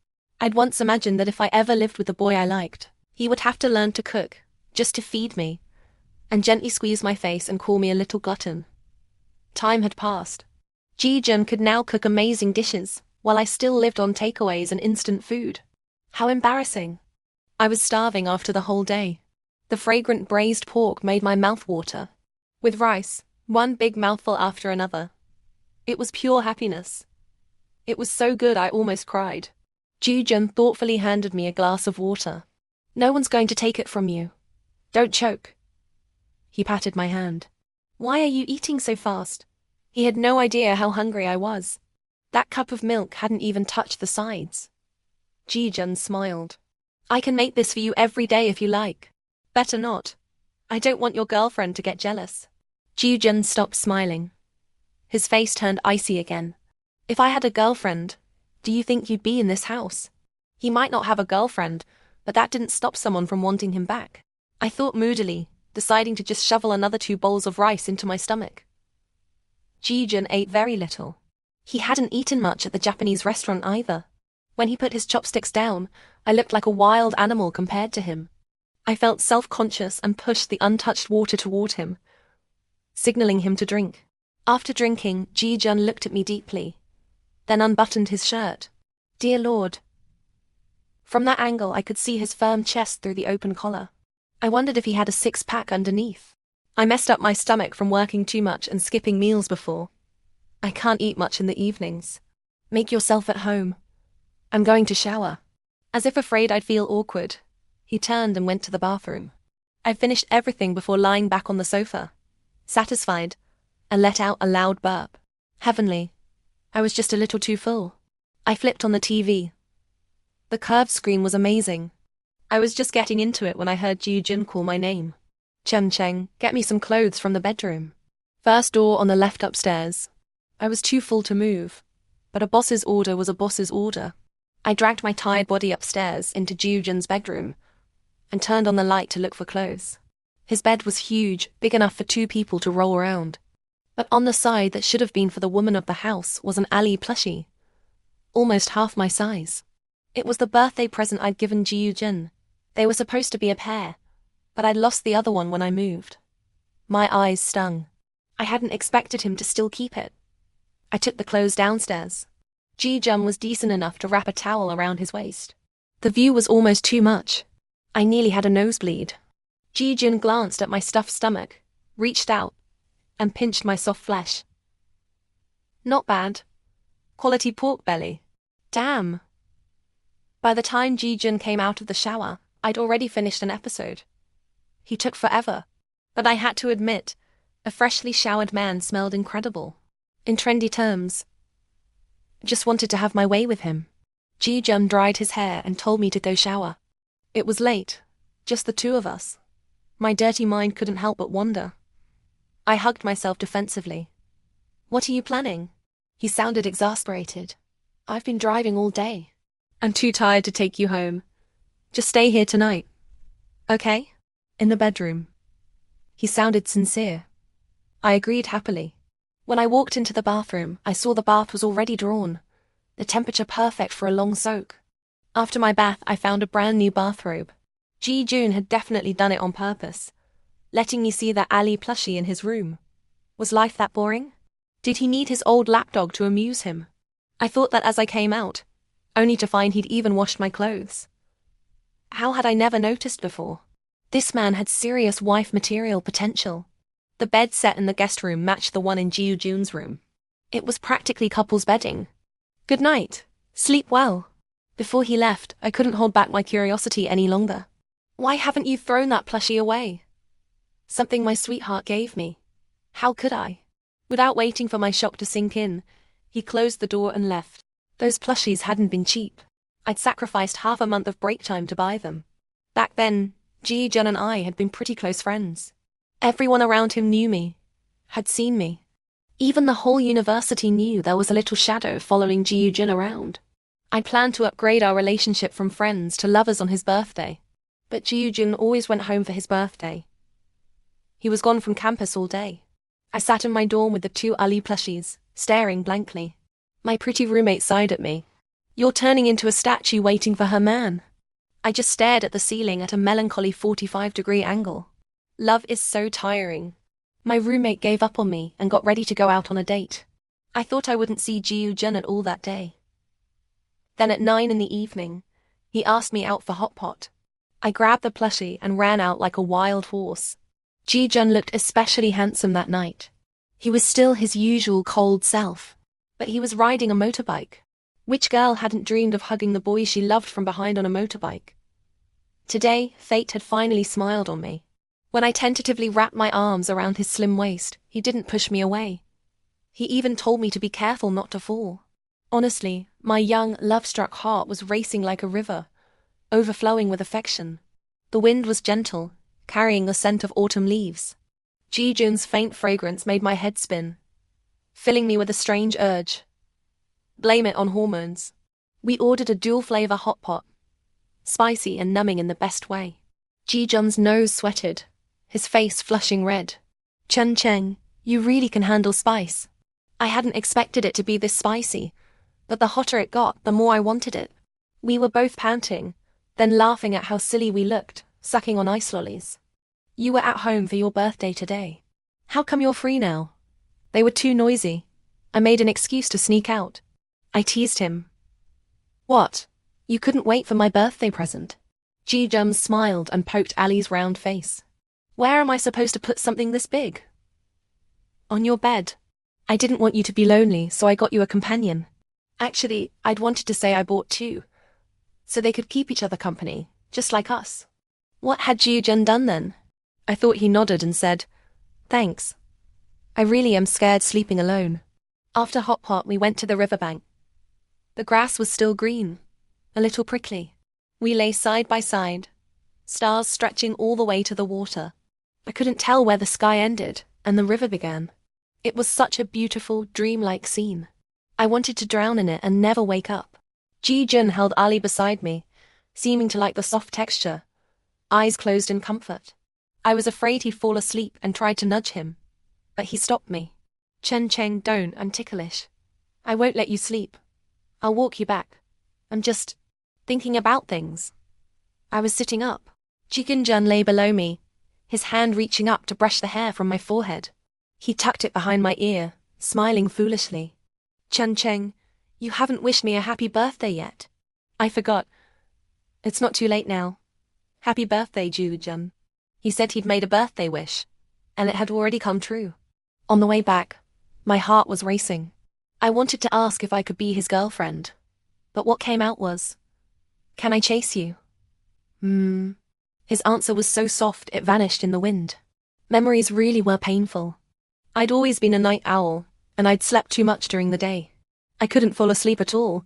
A: I'd once imagined that if I ever lived with the boy I liked, he would have to learn to cook, just to feed me, and gently squeeze my face and call me a little glutton. Time had passed. Gu Zhun could now cook amazing dishes, while I still lived on takeaways and instant food. How embarrassing. I was starving after the whole day. The fragrant braised pork made my mouth water. With rice, one big mouthful after another. It was pure happiness. It was so good I almost cried. Gu Zhun thoughtfully handed me a glass of water. No one's going to take it from you. Don't choke. He patted my hand. Why are you eating so fast? He had no idea how hungry I was. That cup of milk hadn't even touched the sides. Gu Zhun smiled. I can make this for you every day if you like. Better not. I don't want your girlfriend to get jealous. Gu Zhun stopped smiling. His face turned icy again. If I had a girlfriend, do you think you'd be in this house? He might not have a girlfriend, but that didn't stop someone from wanting him back. I thought moodily, deciding to just shovel another 2 bowls of rice into my stomach. Gu Zhun ate very little. He hadn't eaten much at the Japanese restaurant either. When he put his chopsticks down, I looked like a wild animal compared to him. I felt self-conscious and pushed the untouched water toward him, signaling him to drink. After drinking, Gu Zhun looked at me deeply, then unbuttoned his shirt. Dear Lord. From that angle I could see his firm chest through the open collar. I wondered if he had a 6-pack underneath. I messed up my stomach from working too much and skipping meals before. I can't eat much in the evenings. Make yourself at home. I'm going to shower. As if afraid I'd feel awkward, he turned and went to the bathroom. I finished everything before lying back on the sofa. Satisfied, I let out a loud burp. Heavenly. I was just a little too full. I flipped on the TV. The curved screen was amazing. I was just getting into it when I heard Gu Zhun call my name. Chen Cheng, get me some clothes from the bedroom. First door on the left upstairs. I was too full to move, but a boss's order was a boss's order. I dragged my tired body upstairs into Gu Zhun's bedroom and turned on the light to look for clothes. His bed was huge, big enough for 2 people to roll around. But on the side that should have been for the woman of the house was an Ali plushie, almost half my size. It was the birthday present I'd given Gu Zhun. They were supposed to be a pair, but I'd lost the other one when I moved. My eyes stung. I hadn't expected him to still keep it. I took the clothes downstairs. Gu Zhun was decent enough to wrap a towel around his waist. The view was almost too much. I nearly had a nosebleed. Gu Zhun glanced at my stuffed stomach, reached out, and pinched my soft flesh. Not bad. Quality pork belly. Damn. By the time Gu Zhun came out of the shower, I'd already finished an episode. He took forever, but I had to admit, a freshly showered man smelled incredible. In trendy terms, just wanted to have my way with him. Gu Zhun dried his hair and told me to go shower. It was late, just the 2 of us. My dirty mind couldn't help but wonder. I hugged myself defensively. What are you planning? He sounded exasperated. I've been driving all day. I'm too tired to take you home. Just stay here tonight. Okay? In the bedroom. He sounded sincere. I agreed happily. When I walked into the bathroom, I saw the bath was already drawn, the temperature perfect for a long soak. After my bath, I found a brand new bathrobe. Gu Zhun had definitely done it on purpose, letting me see that Ali plushie in his room. Was life that boring? Did he need his old lapdog to amuse him? I thought that as I came out, only to find he'd even washed my clothes. How had I never noticed before? This man had serious wife material potential. The bed set in the guest room matched the one in Gu Zhun's room. It was practically couples bedding. Good night. Sleep well. Before he left, I couldn't hold back my curiosity any longer. Why haven't you thrown that plushie away? Something my sweetheart gave me. How could I? Without waiting for my shock to sink in, he closed the door and left. Those plushies hadn't been cheap. I'd sacrificed half a month of break time to buy them. Back then, Gu Zhun and I had been pretty close friends. Everyone around him knew me, had seen me. Even the whole university knew there was a little shadow following Gu Zhun around. I planned to upgrade our relationship from friends to lovers on his birthday. But Gu Zhun always went home for his birthday. He was gone from campus all day. I sat in my dorm with the 2 Ali plushies, staring blankly. My pretty roommate sighed at me. You're turning into a statue waiting for her man. I just stared at the ceiling at a melancholy 45-degree angle. Love is so tiring. My roommate gave up on me and got ready to go out on a date. I thought I wouldn't see Gu Zhun at all that day. Then at 9 in the evening, he asked me out for hot pot. I grabbed the plushie and ran out like a wild horse. Gu Zhun looked especially handsome that night. He was still his usual cold self, but he was riding a motorbike. Which girl hadn't dreamed of hugging the boy she loved from behind on a motorbike? Today, fate had finally smiled on me. When I tentatively wrapped my arms around his slim waist, he didn't push me away. He even told me to be careful not to fall. Honestly, my young, love-struck heart was racing like a river, overflowing with affection. The wind was gentle, carrying the scent of autumn leaves. Gu Zhun's faint fragrance made my head spin, filling me with a strange urge. Blame it on hormones. We ordered a dual-flavor hot pot, spicy and numbing in the best way. Gu Zhun's nose sweated, his face flushing red. Chen Cheng, you really can handle spice. I hadn't expected it to be this spicy, but the hotter it got, the more I wanted it. We were both panting, then laughing at how silly we looked, sucking on ice lollies. You were at home for your birthday today. How come you're free now? They were too noisy. I made an excuse to sneak out. I teased him. What? You couldn't wait for my birthday present? Gu Zhun smiled and poked Ali's round face. Where am I supposed to put something this big? On your bed. I didn't want you to be lonely, so I got you a companion. Actually, I'd wanted to say I bought 2, so they could keep each other company, just like us. What had Gu Zhun done then? I thought he nodded and said, thanks. I really am scared sleeping alone. After Hot Pot, we went to the riverbank. The grass was still green, a little prickly. We lay side by side, stars stretching all the way to the water. I couldn't tell where the sky ended and the river began. It was such a beautiful, dreamlike scene. I wanted to drown in it and never wake up. Gu Zhun held Ali beside me, seeming to like the soft texture, eyes closed in comfort. I was afraid he'd fall asleep and tried to nudge him, but he stopped me. Chen Cheng, don't, I'm ticklish. I won't let you sleep. I'll walk you back. I'm just thinking about things. I was sitting up. Gu Zhun lay below me, his hand reaching up to brush the hair from my forehead. He tucked it behind my ear, smiling foolishly. Chen Cheng, you haven't wished me a happy birthday yet. I forgot. It's not too late now. Happy birthday, Gu Zhun. He said he'd made a birthday wish, and it had already come true. On the way back, my heart was racing. I wanted to ask if I could be his girlfriend, but what came out was, can I chase you? His answer was so soft it vanished in the wind. Memories really were painful. I'd always been a night owl, and I'd slept too much during the day. I couldn't fall asleep at all,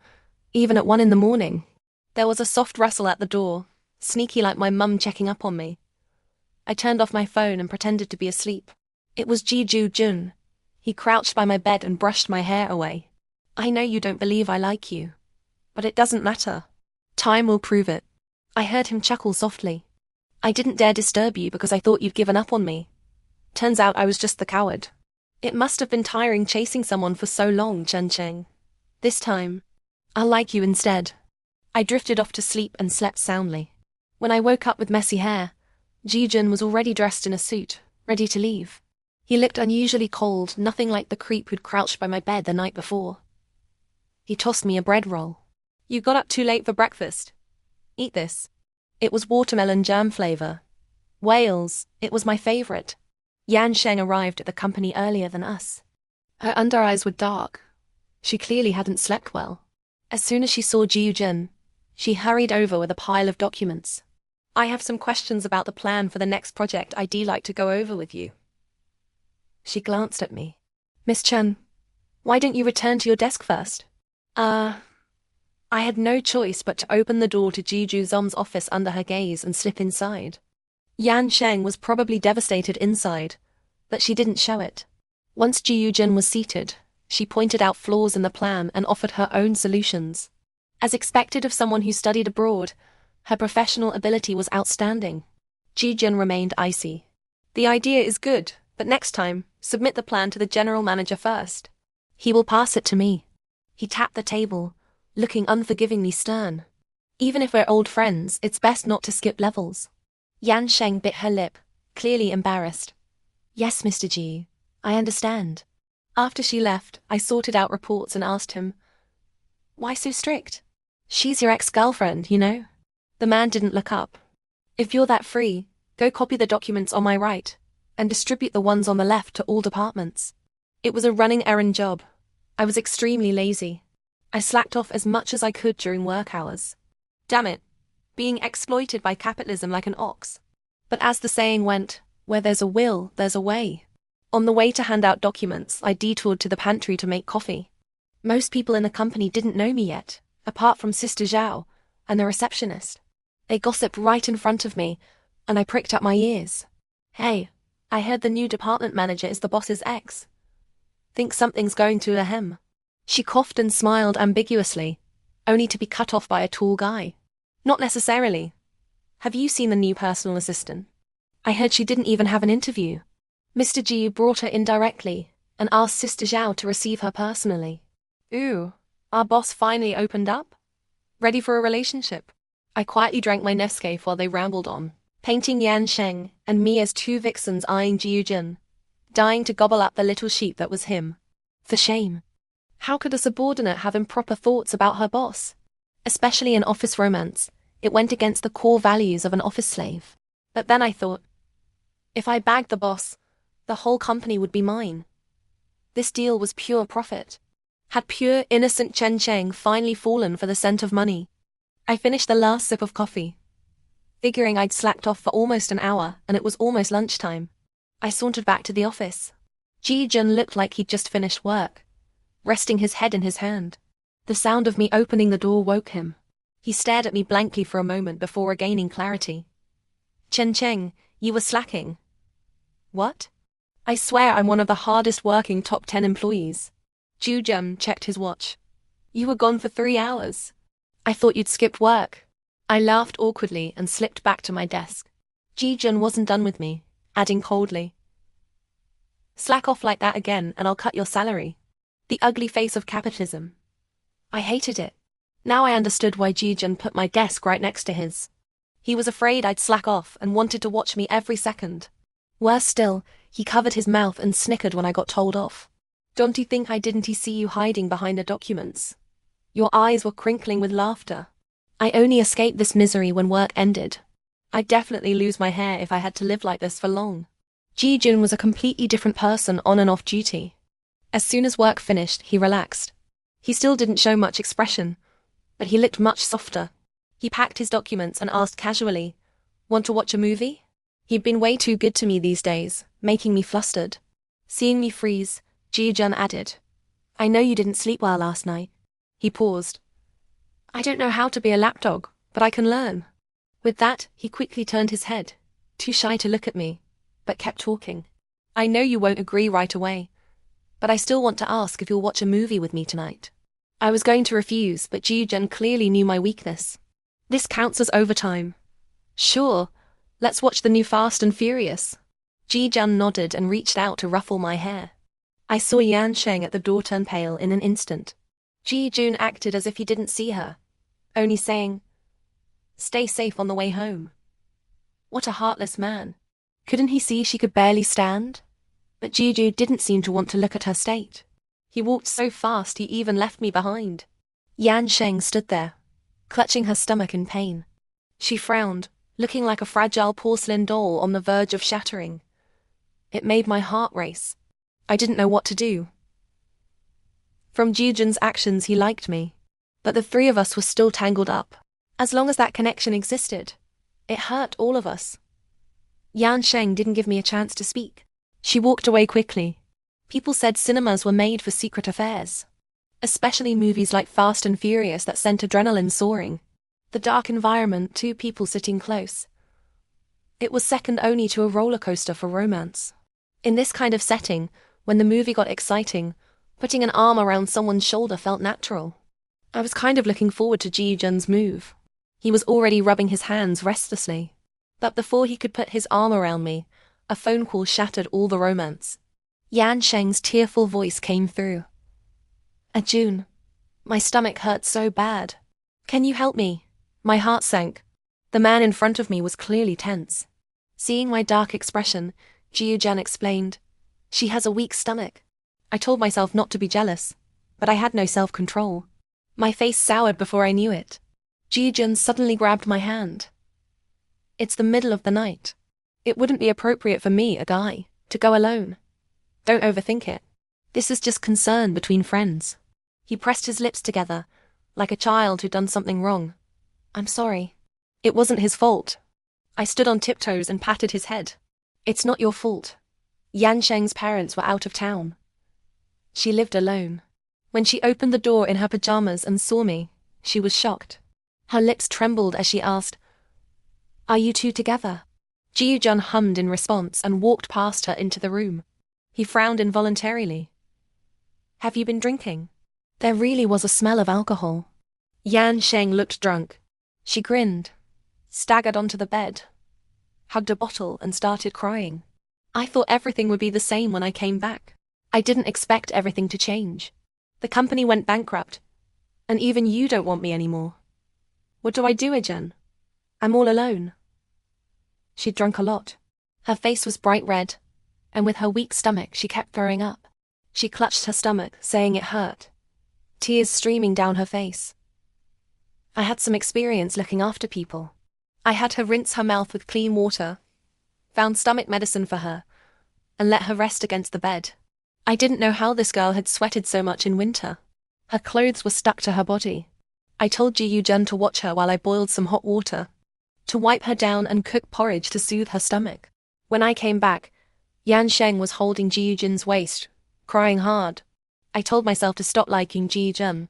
A: even at 1 a.m. There was a soft rustle at the door, sneaky like my mum checking up on me. I turned off my phone and pretended to be asleep. It was Gu Zhun. He crouched by my bed and brushed my hair away. I know you don't believe I like you, but it doesn't matter. Time will prove it. I heard him chuckle softly. I didn't dare disturb you because I thought you'd given up on me. Turns out I was just the coward. It must have been tiring chasing someone for so long, Chen Cheng. This time, I'll like you instead. I drifted off to sleep and slept soundly. When I woke up with messy hair, Gu Zhun was already dressed in a suit, ready to leave. He looked unusually cold, nothing like the creep who'd crouched by my bed the night before. He tossed me a bread roll. You got up too late for breakfast. Eat this. It was watermelon jam flavor. Wales, it was my favorite. Yan Sheng arrived at the company earlier than us. Her under eyes were dark. She clearly hadn't slept well. As soon as she saw Gu Zhun, she hurried over with a pile of documents. I have some questions about the plan for the next project I'd like to go over with you. She glanced at me. Miss Chen, why don't you return to your desk first? I had no choice but to open the door to Gu Zhun's office under her gaze and slip inside. Yan Sheng was probably devastated inside, but she didn't show it. Once Gu Zhun was seated, she pointed out flaws in the plan and offered her own solutions. As expected of someone who studied abroad, her professional ability was outstanding. Gu Zhun remained icy. The idea is good, but next time, submit the plan to the general manager first. He will pass it to me. He tapped the table, looking unforgivingly stern. Even if we're old friends, it's best not to skip levels. Yan Sheng bit her lip, clearly embarrassed. Yes, Mr. Gu, I understand. After she left, I sorted out reports and asked him, why so strict? She's your ex-girlfriend, you know? The man didn't look up. If you're that free, go copy the documents on my right, and distribute the ones on the left to all departments. It was a running errand job. I was extremely lazy. I slacked off as much as I could during work hours. Damn it, being exploited by capitalism like an ox. But as the saying went, where there's a will, there's a way. On the way to hand out documents, I detoured to the pantry to make coffee. Most people in the company didn't know me yet, apart from Sister Zhao and the receptionist. They gossiped right in front of me, and I pricked up my ears. Hey, I heard the new department manager is the boss's ex. Think something's going to ahem. She coughed and smiled ambiguously, only to be cut off by a tall guy. Not necessarily. Have you seen the new personal assistant? I heard she didn't even have an interview. Mr. Gu brought her in directly and asked Sister Zhao to receive her personally. Ooh, our boss finally opened up? Ready for a relationship? I quietly drank my Nescafe while they rambled on, painting Yan Sheng and me as two vixens eyeing Gu Zhun, dying to gobble up the little sheep that was him. For shame. How could a subordinate have improper thoughts about her boss? Especially in office romance, it went against the core values of an office slave. But then I thought, if I bagged the boss, the whole company would be mine. This deal was pure profit. Had pure, innocent Chen Cheng finally fallen for the scent of money? I finished the last sip of coffee, figuring I'd slacked off for almost an hour and it was almost lunchtime. I sauntered back to the office. Gu Zhun looked like he'd just finished work, resting his head in his hand. The sound of me opening the door woke him. He stared at me blankly for a moment before regaining clarity. Chen Cheng, you were slacking. What? I swear I'm one of the hardest working top 10 employees. Gu Zhun checked his watch. You were gone for 3 hours. I thought you'd skipped work. I laughed awkwardly and slipped back to my desk. Gu Zhun wasn't done with me, adding coldly. Slack off like that again and I'll cut your salary. The ugly face of capitalism. I hated it. Now I understood why Gu Zhun put my desk right next to his. He was afraid I'd slack off and wanted to watch me every second. Worse still, he covered his mouth and snickered when I got told off. Don't you think I didn't see you hiding behind the documents? Your eyes were crinkling with laughter. I only escaped this misery when work ended. I'd definitely lose my hair if I had to live like this for long. Gu Zhun was a completely different person on and off duty. As soon as work finished, he relaxed. He still didn't show much expression, but he looked much softer. He packed his documents and asked casually, "Want to watch a movie?" He'd been way too good to me these days, making me flustered. Seeing me freeze, Gu Zhun added, "I know you didn't sleep well last night." He paused. "I don't know how to be a lapdog, but I can learn." With that, he quickly turned his head, too shy to look at me, but kept talking. "I know you won't agree right away, but I still want to ask if you'll watch a movie with me tonight." I was going to refuse, but Gu Zhun clearly knew my weakness. "This counts as overtime." "Sure, let's watch the new Fast and Furious." Gu Zhun nodded and reached out to ruffle my hair. I saw Yan Sheng at the door turn pale in an instant. Gu Zhun acted as if he didn't see her, only saying, "Stay safe on the way home." What a heartless man. Couldn't he see she could barely stand? But Gu Zhun didn't seem to want to look at her state. He walked so fast he even left me behind. Yan Sheng stood there, clutching her stomach in pain. She frowned, looking like a fragile porcelain doll on the verge of shattering. It made my heart race. I didn't know what to do. From Gu Zhun's actions he liked me, but the three of us were still tangled up. As long as that connection existed, it hurt all of us. Yan Sheng didn't give me a chance to speak. She walked away quickly. People said cinemas were made for secret affairs, especially movies like Fast and Furious that sent adrenaline soaring. The dark environment, 2 people sitting close. It was second only to a roller coaster for romance. In this kind of setting, when the movie got exciting, putting an arm around someone's shoulder felt natural. I was kind of looking forward to Gu Zhun's move. He was already rubbing his hands restlessly. But before he could put his arm around me, a phone call shattered all the romance. Yan Sheng's tearful voice came through. "June, my stomach hurts so bad. Can you help me?" My heart sank. The man in front of me was clearly tense. Seeing my dark expression, Gu Zhun explained, "She has a weak stomach." I told myself not to be jealous, but I had no self-control. My face soured before I knew it. Gu Zhun suddenly grabbed my hand. "It's the middle of the night. It wouldn't be appropriate for me, a guy, to go alone. Don't overthink it. This is just concern between friends." He pressed his lips together, like a child who'd done something wrong. "I'm sorry. It wasn't his fault." I stood on tiptoes and patted his head. "It's not your fault. Yan Sheng's parents were out of town. She lived alone. When she opened the door in her pajamas and saw me, she was shocked. Her lips trembled as she asked, 'Are you two together?' Gu Zhun hummed in response and walked past her into the room. He frowned involuntarily. "Have you been drinking?" There really was a smell of alcohol. Yan Sheng looked drunk. She grinned, staggered onto the bed, hugged a bottle and started crying. I thought everything would be the same when I came back. I didn't expect everything to change. The company went bankrupt, and even you don't want me anymore. What do I do, Jen? I'm all alone. She'd drunk a lot. Her face was bright red, and with her weak stomach she kept throwing up. She clutched her stomach, saying it hurt, tears streaming down her face. I had some experience looking after people. I had her rinse her mouth with clean water, found stomach medicine for her, and let her rest against the bed. I didn't know how this girl had sweated so much in winter. Her clothes were stuck to her body. I told Gu Zhun to watch her while I boiled some hot water, to wipe her down and cook porridge to soothe her stomach. When I came back, Yan Sheng was holding Gu Zhun's waist, crying hard. I told myself to stop liking Gu Zhun,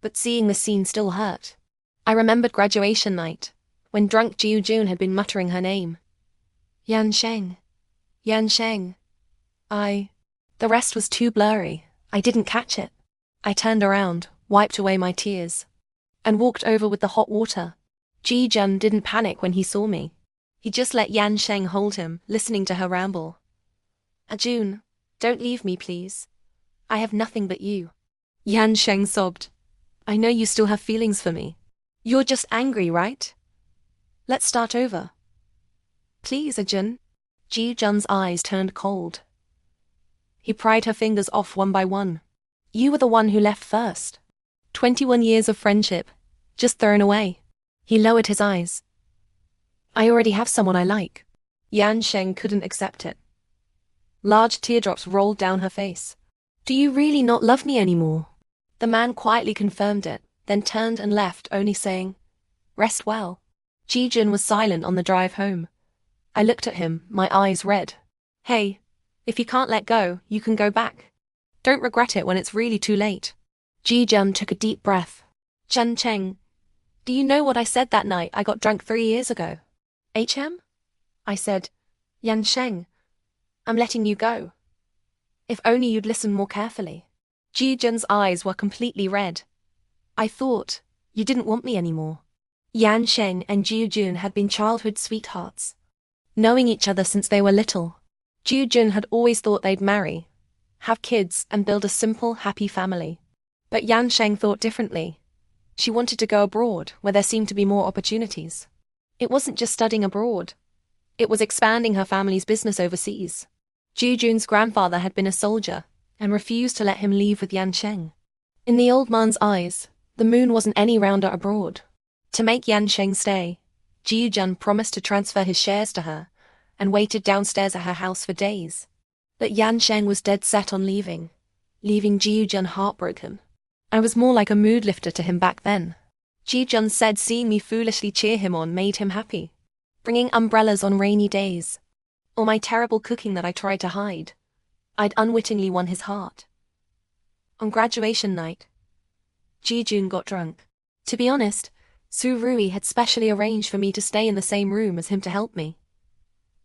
A: but seeing the scene still hurt. I remembered graduation night, when drunk Gu Zhun had been muttering her name. Yan Sheng. Yan Sheng. The rest was too blurry. I didn't catch it. I turned around, wiped away my tears, and walked over with the hot water. Gu Zhun didn't panic when he saw me. He just let Yan Sheng hold him, listening to her ramble. June, don't leave me, please. I have nothing but you. Yan Sheng sobbed. I know you still have feelings for me. You're just angry, right? Let's start over. Please, Jun. Gu Zhun's eyes turned cold. He pried her fingers off one by one. You were the one who left first. 21 years of friendship, just thrown away. He lowered his eyes. I already have someone I like. Yan Sheng couldn't accept it. Large teardrops rolled down her face. Do you really not love me anymore? The man quietly confirmed it, then turned and left, only saying, Rest well. Gu Zhun was silent on the drive home. I looked at him, my eyes red. Hey, if you can't let go, you can go back. Don't regret it when it's really too late. Gu Zhun took a deep breath. Chen Cheng, do you know what I said that night I got drunk 3 years ago? HM? I said, Yan Sheng, I'm letting you go. If only you'd listen more carefully. Gu Zhun's eyes were completely red. I thought, you didn't want me anymore. Yan Sheng and Gu Zhun had been childhood sweethearts, knowing each other since they were little. Gu Zhun had always thought they'd marry, have kids and build a simple, happy family. But Yan Sheng thought differently. She wanted to go abroad, where there seemed to be more opportunities. It wasn't just studying abroad. It was expanding her family's business overseas. Gu Zhun's grandfather had been a soldier and refused to let him leave with Yan Sheng. In the old man's eyes, the moon wasn't any rounder abroad. To make Yan Sheng stay, Gu Zhun promised to transfer his shares to her and waited downstairs at her house for days. But Yan Sheng was dead set on leaving Gu Zhun heartbroken. I was more like a mood lifter to him back then. Gu Zhun said seeing me foolishly cheer him on made him happy. Bringing umbrellas on rainy days, or my terrible cooking that I tried to hide. I'd unwittingly won his heart. On graduation night, Gu Zhun got drunk. To be honest, Su Rui had specially arranged for me to stay in the same room as him to help me.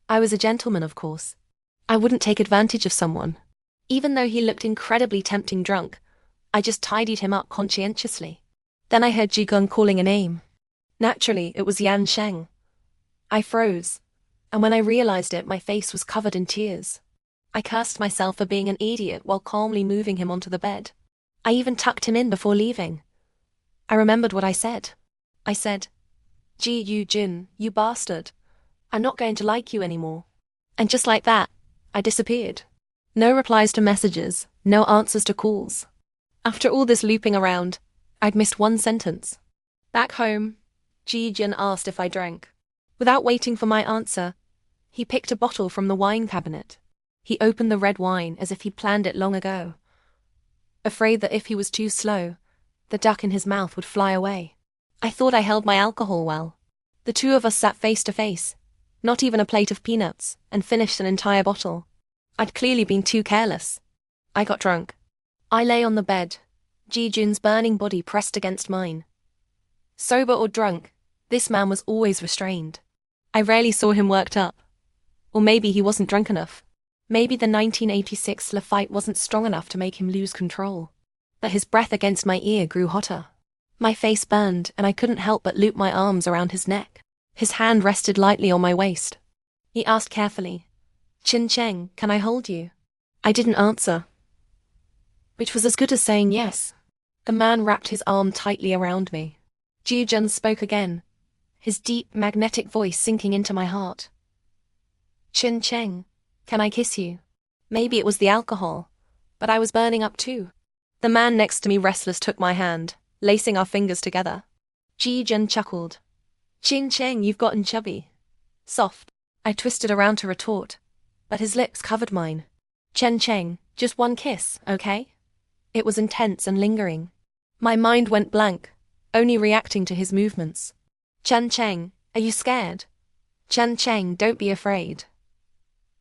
A: I was a gentleman, of course. I wouldn't take advantage of someone. Even though he looked incredibly tempting drunk, I just tidied him up conscientiously. Then I heard Ji Gun calling a name. Naturally, it was Yan Sheng. I froze, and when I realized it, my face was covered in tears. I cursed myself for being an idiot while calmly moving him onto the bed. I even tucked him in before leaving. I remembered what I said. I said, Ji Jun, you bastard. I'm not going to like you anymore. And just like that, I disappeared. No replies to messages, no answers to calls. After all this looping around, I'd missed one sentence. Back home, Ji Jun asked if I drank. Without waiting for my answer, he picked a bottle from the wine cabinet. He opened the red wine as if he'd planned it long ago. Afraid that if he was too slow, the duck in his mouth would fly away. I thought I held my alcohol well. The two of us sat face to face, not even a plate of peanuts, and finished an entire bottle. I'd clearly been too careless. I got drunk. I lay on the bed, Ji Jun's burning body pressed against mine. Sober or drunk, this man was always restrained. I rarely saw him worked up. Or maybe he wasn't drunk enough. Maybe the 1986 Le fight wasn't strong enough to make him lose control. But his breath against my ear grew hotter. My face burned, and I couldn't help but loop my arms around his neck. His hand rested lightly on my waist. He asked carefully, Chen Cheng, can I hold you? I didn't answer, which was as good as saying yes. The man wrapped his arm tightly around me. Gu Zhun spoke again, his deep, magnetic voice sinking into my heart. Chen Cheng, can I kiss you? Maybe it was the alcohol, but I was burning up too. The man next to me, restless, took my hand, lacing our fingers together. Gu Zhun chuckled. Chen Cheng, you've gotten chubby. Soft. I twisted around to retort, but his lips covered mine. Chen Cheng, just one kiss, okay? It was intense and lingering. My mind went blank, only reacting to his movements. Chen Cheng, are you scared? Chen Cheng, don't be afraid.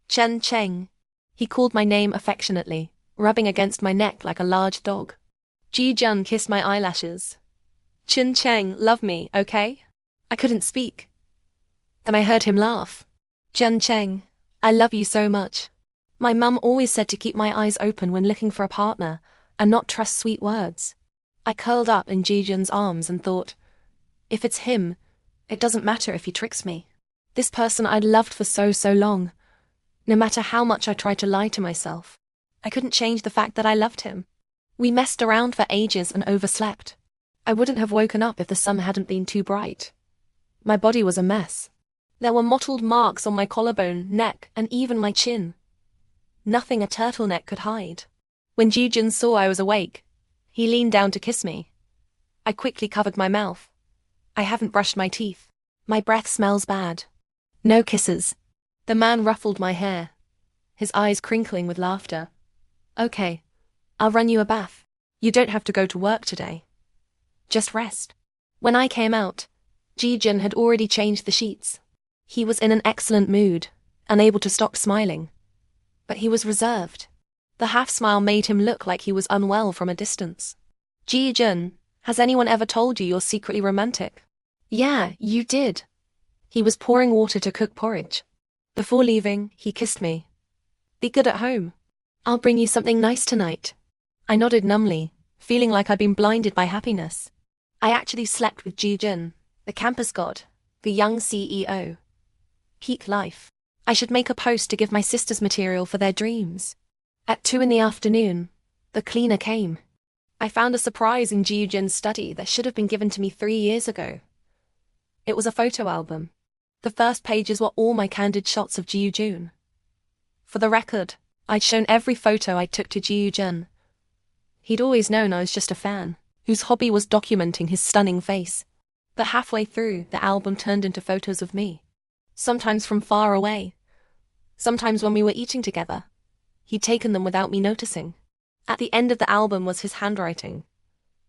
A: Chen Cheng, He called my name affectionately, rubbing against my neck like a large dog. Gu Zhun kissed my eyelashes. Chen Cheng, love me, okay? I couldn't speak. Then I heard him laugh. Chen Cheng, I love you so much. My mum always said to keep my eyes open when looking for a partner, and not trust sweet words. I curled up in Gu Zhun's arms and thought, if it's him, it doesn't matter if he tricks me. This person I'd loved for so long. No matter how much I tried to lie to myself, I couldn't change the fact that I loved him. We messed around for ages and overslept. I wouldn't have woken up if the sun hadn't been too bright. My body was a mess. There were mottled marks on my collarbone, neck, and even my chin. Nothing a turtleneck could hide. When Gu Zhun saw I was awake, he leaned down to kiss me. I quickly covered my mouth. I haven't brushed my teeth. My breath smells bad. No kisses. The man ruffled my hair, his eyes crinkling with laughter. Okay, I'll run you a bath. You don't have to go to work today. Just rest. When I came out, Gu Zhun had already changed the sheets. He was in an excellent mood, unable to stop smiling. But he was reserved. The half-smile made him look like he was unwell from a distance. Gu Zhun, has anyone ever told you you're secretly romantic? Yeah, you did. He was pouring water to cook porridge. Before leaving, he kissed me. Be good at home. I'll bring you something nice tonight. I nodded numbly, feeling like I'd been blinded by happiness. I actually slept with Gu Zhun, the campus god, the young CEO. Peak life. I should make a post to give my sisters material for their dreams. At 2 p.m, the cleaner came. I found a surprise in Gu Zhun's study that should have been given to me 3 years ago. It was a photo album. The first pages were all my candid shots of Gu Zhun. For the record, I'd shown every photo I took to Gu Zhun. He'd always known I was just a fan, whose hobby was documenting his stunning face. But halfway through, the album turned into photos of me. Sometimes from far away. Sometimes when we were eating together. He'd taken them without me noticing. At the end of the album was his handwriting.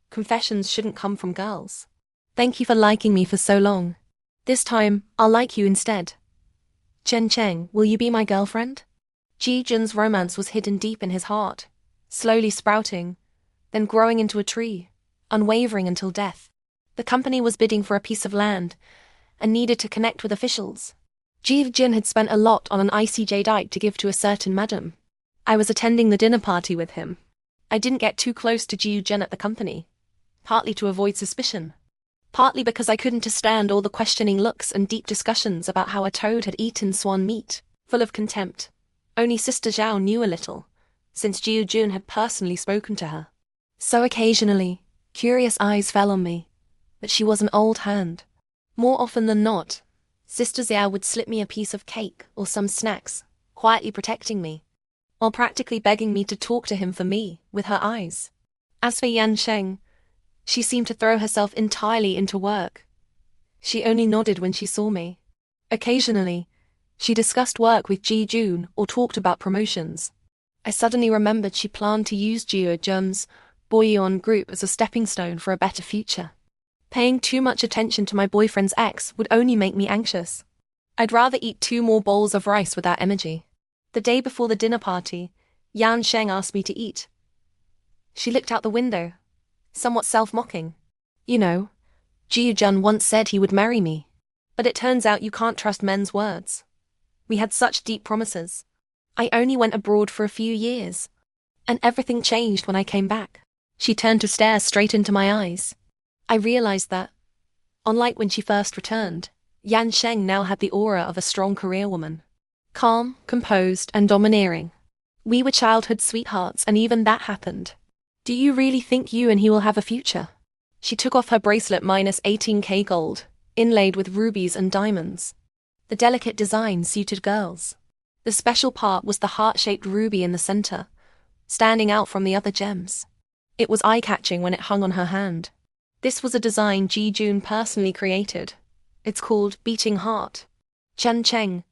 A: Confessions shouldn't come from girls. Thank you for liking me for so long. This time, I'll like you instead. Chen Cheng, will you be my girlfriend? Gu Zhun's romance was hidden deep in his heart, slowly sprouting, then growing into a tree, unwavering until death. The company was bidding for a piece of land, and needed to connect with officials. Gu Zhun had spent a lot on an icy jadeite to give to a certain madam. I was attending the dinner party with him. I didn't get too close to Gu Zhun at the company, partly to avoid suspicion. Partly because I couldn't stand all the questioning looks and deep discussions about how a toad had eaten swan meat, full of contempt. Only Sister Zhao knew a little, since Gu Zhun had personally spoken to her. So occasionally, curious eyes fell on me, but she was an old hand. More often than not, Sister Zhao would slip me a piece of cake or some snacks, quietly protecting me, while practically begging me to talk to him for me, with her eyes. As for Yan Sheng, she seemed to throw herself entirely into work. She only nodded when she saw me. Occasionally, she discussed work with Gu Zhun or talked about promotions. I suddenly remembered she planned to use Gu Zhun's Boyan group as a stepping stone for a better future. Paying too much attention to my boyfriend's ex would only make me anxious. I'd rather eat 2 more bowls of rice without energy. The day before the dinner party, Yan Sheng asked me to eat. She looked out the window, somewhat self-mocking. You know, Gu Zhun once said he would marry me. But it turns out you can't trust men's words. We had such deep promises. I only went abroad for a few years. And everything changed when I came back. She turned to stare straight into my eyes. I realized that, unlike when she first returned, Yan Sheng now had the aura of a strong career woman. Calm, composed, and domineering. We were childhood sweethearts, and even that happened. Do you really think you and he will have a future? She took off her bracelet minus 18K gold, inlaid with rubies and diamonds. The delicate design suited girls. The special part was the heart-shaped ruby in the center, standing out from the other gems. It was eye-catching when it hung on her hand. This was a design Gu Zhun personally created. It's called Beating Heart. Chen Cheng.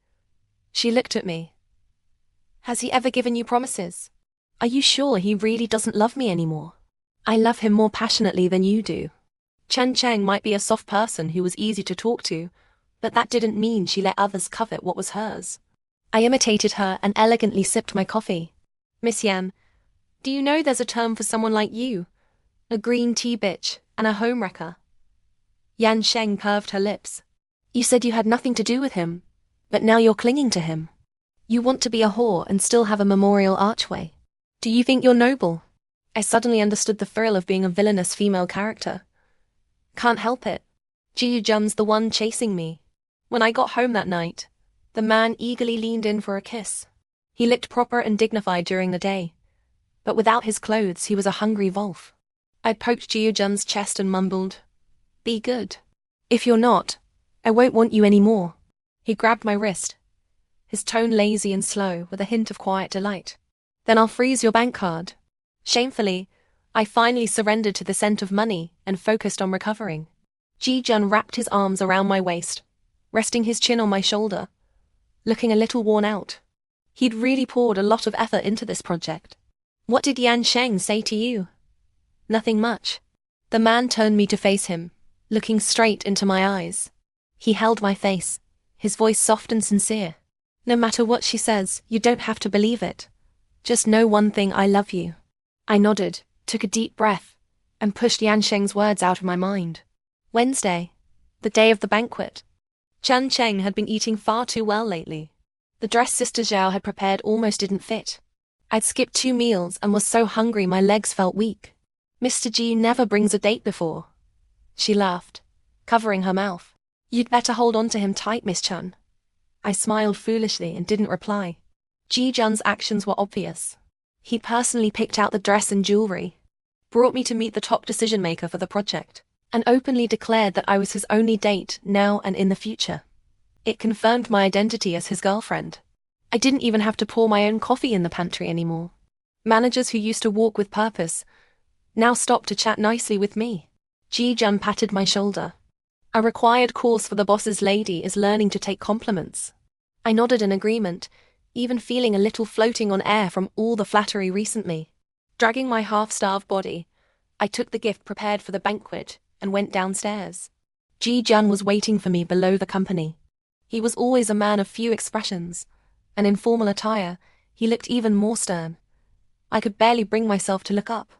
A: She looked at me. Has he ever given you promises? Are you sure he really doesn't love me anymore? I love him more passionately than you do. Chen Cheng might be a soft person who was easy to talk to, but that didn't mean she let others covet what was hers. I imitated her and elegantly sipped my coffee. Miss Yan, do you know there's a term for someone like you? A green tea bitch and a homewrecker. Yan Sheng curved her lips. You said you had nothing to do with him, but now you're clinging to him. You want to be a whore and still have a memorial archway. Do you think you're noble? I suddenly understood the thrill of being a villainous female character. Can't help it. Gu Zhun's the one chasing me. When I got home that night, the man eagerly leaned in for a kiss. He looked proper and dignified during the day, but without his clothes he was a hungry wolf. I poked Gu Zhun's chest and mumbled, "Be good. If you're not, I won't want you anymore." He grabbed my wrist, his tone lazy and slow with a hint of quiet delight. Then I'll freeze your bank card. Shamefully, I finally surrendered to the scent of money and focused on recovering. Gu Zhun wrapped his arms around my waist, resting his chin on my shoulder, looking a little worn out. He'd really poured a lot of effort into this project. What did Yan Sheng say to you? Nothing much. The man turned me to face him, looking straight into my eyes. He held my face, his voice soft and sincere. No matter what she says, you don't have to believe it. Just know one thing: I love you. I nodded, took a deep breath, and pushed Yan Sheng's words out of my mind. Wednesday, the day of the banquet. Chen Cheng had been eating far too well lately. The dress Sister Zhao had prepared almost didn't fit. I'd skipped 2 meals and was so hungry my legs felt weak. Mr. Ji never brings a date before. She laughed, covering her mouth. You'd better hold on to him tight, Miss Chen. I smiled foolishly and didn't reply. Gu Zhun's actions were obvious. He personally picked out the dress and jewelry, brought me to meet the top decision-maker for the project, and openly declared that I was his only date now and in the future. It confirmed my identity as his girlfriend. I didn't even have to pour my own coffee in the pantry anymore. Managers who used to walk with purpose now stopped to chat nicely with me. Gu Zhun patted my shoulder. A required course for the boss's lady is learning to take compliments. I nodded in agreement, even feeling a little floating on air from all the flattery recently. Dragging my half-starved body, I took the gift prepared for the banquet and went downstairs. Gu Zhun was waiting for me below the company. He was always a man of few expressions, and in formal attire, he looked even more stern. I could barely bring myself to look up.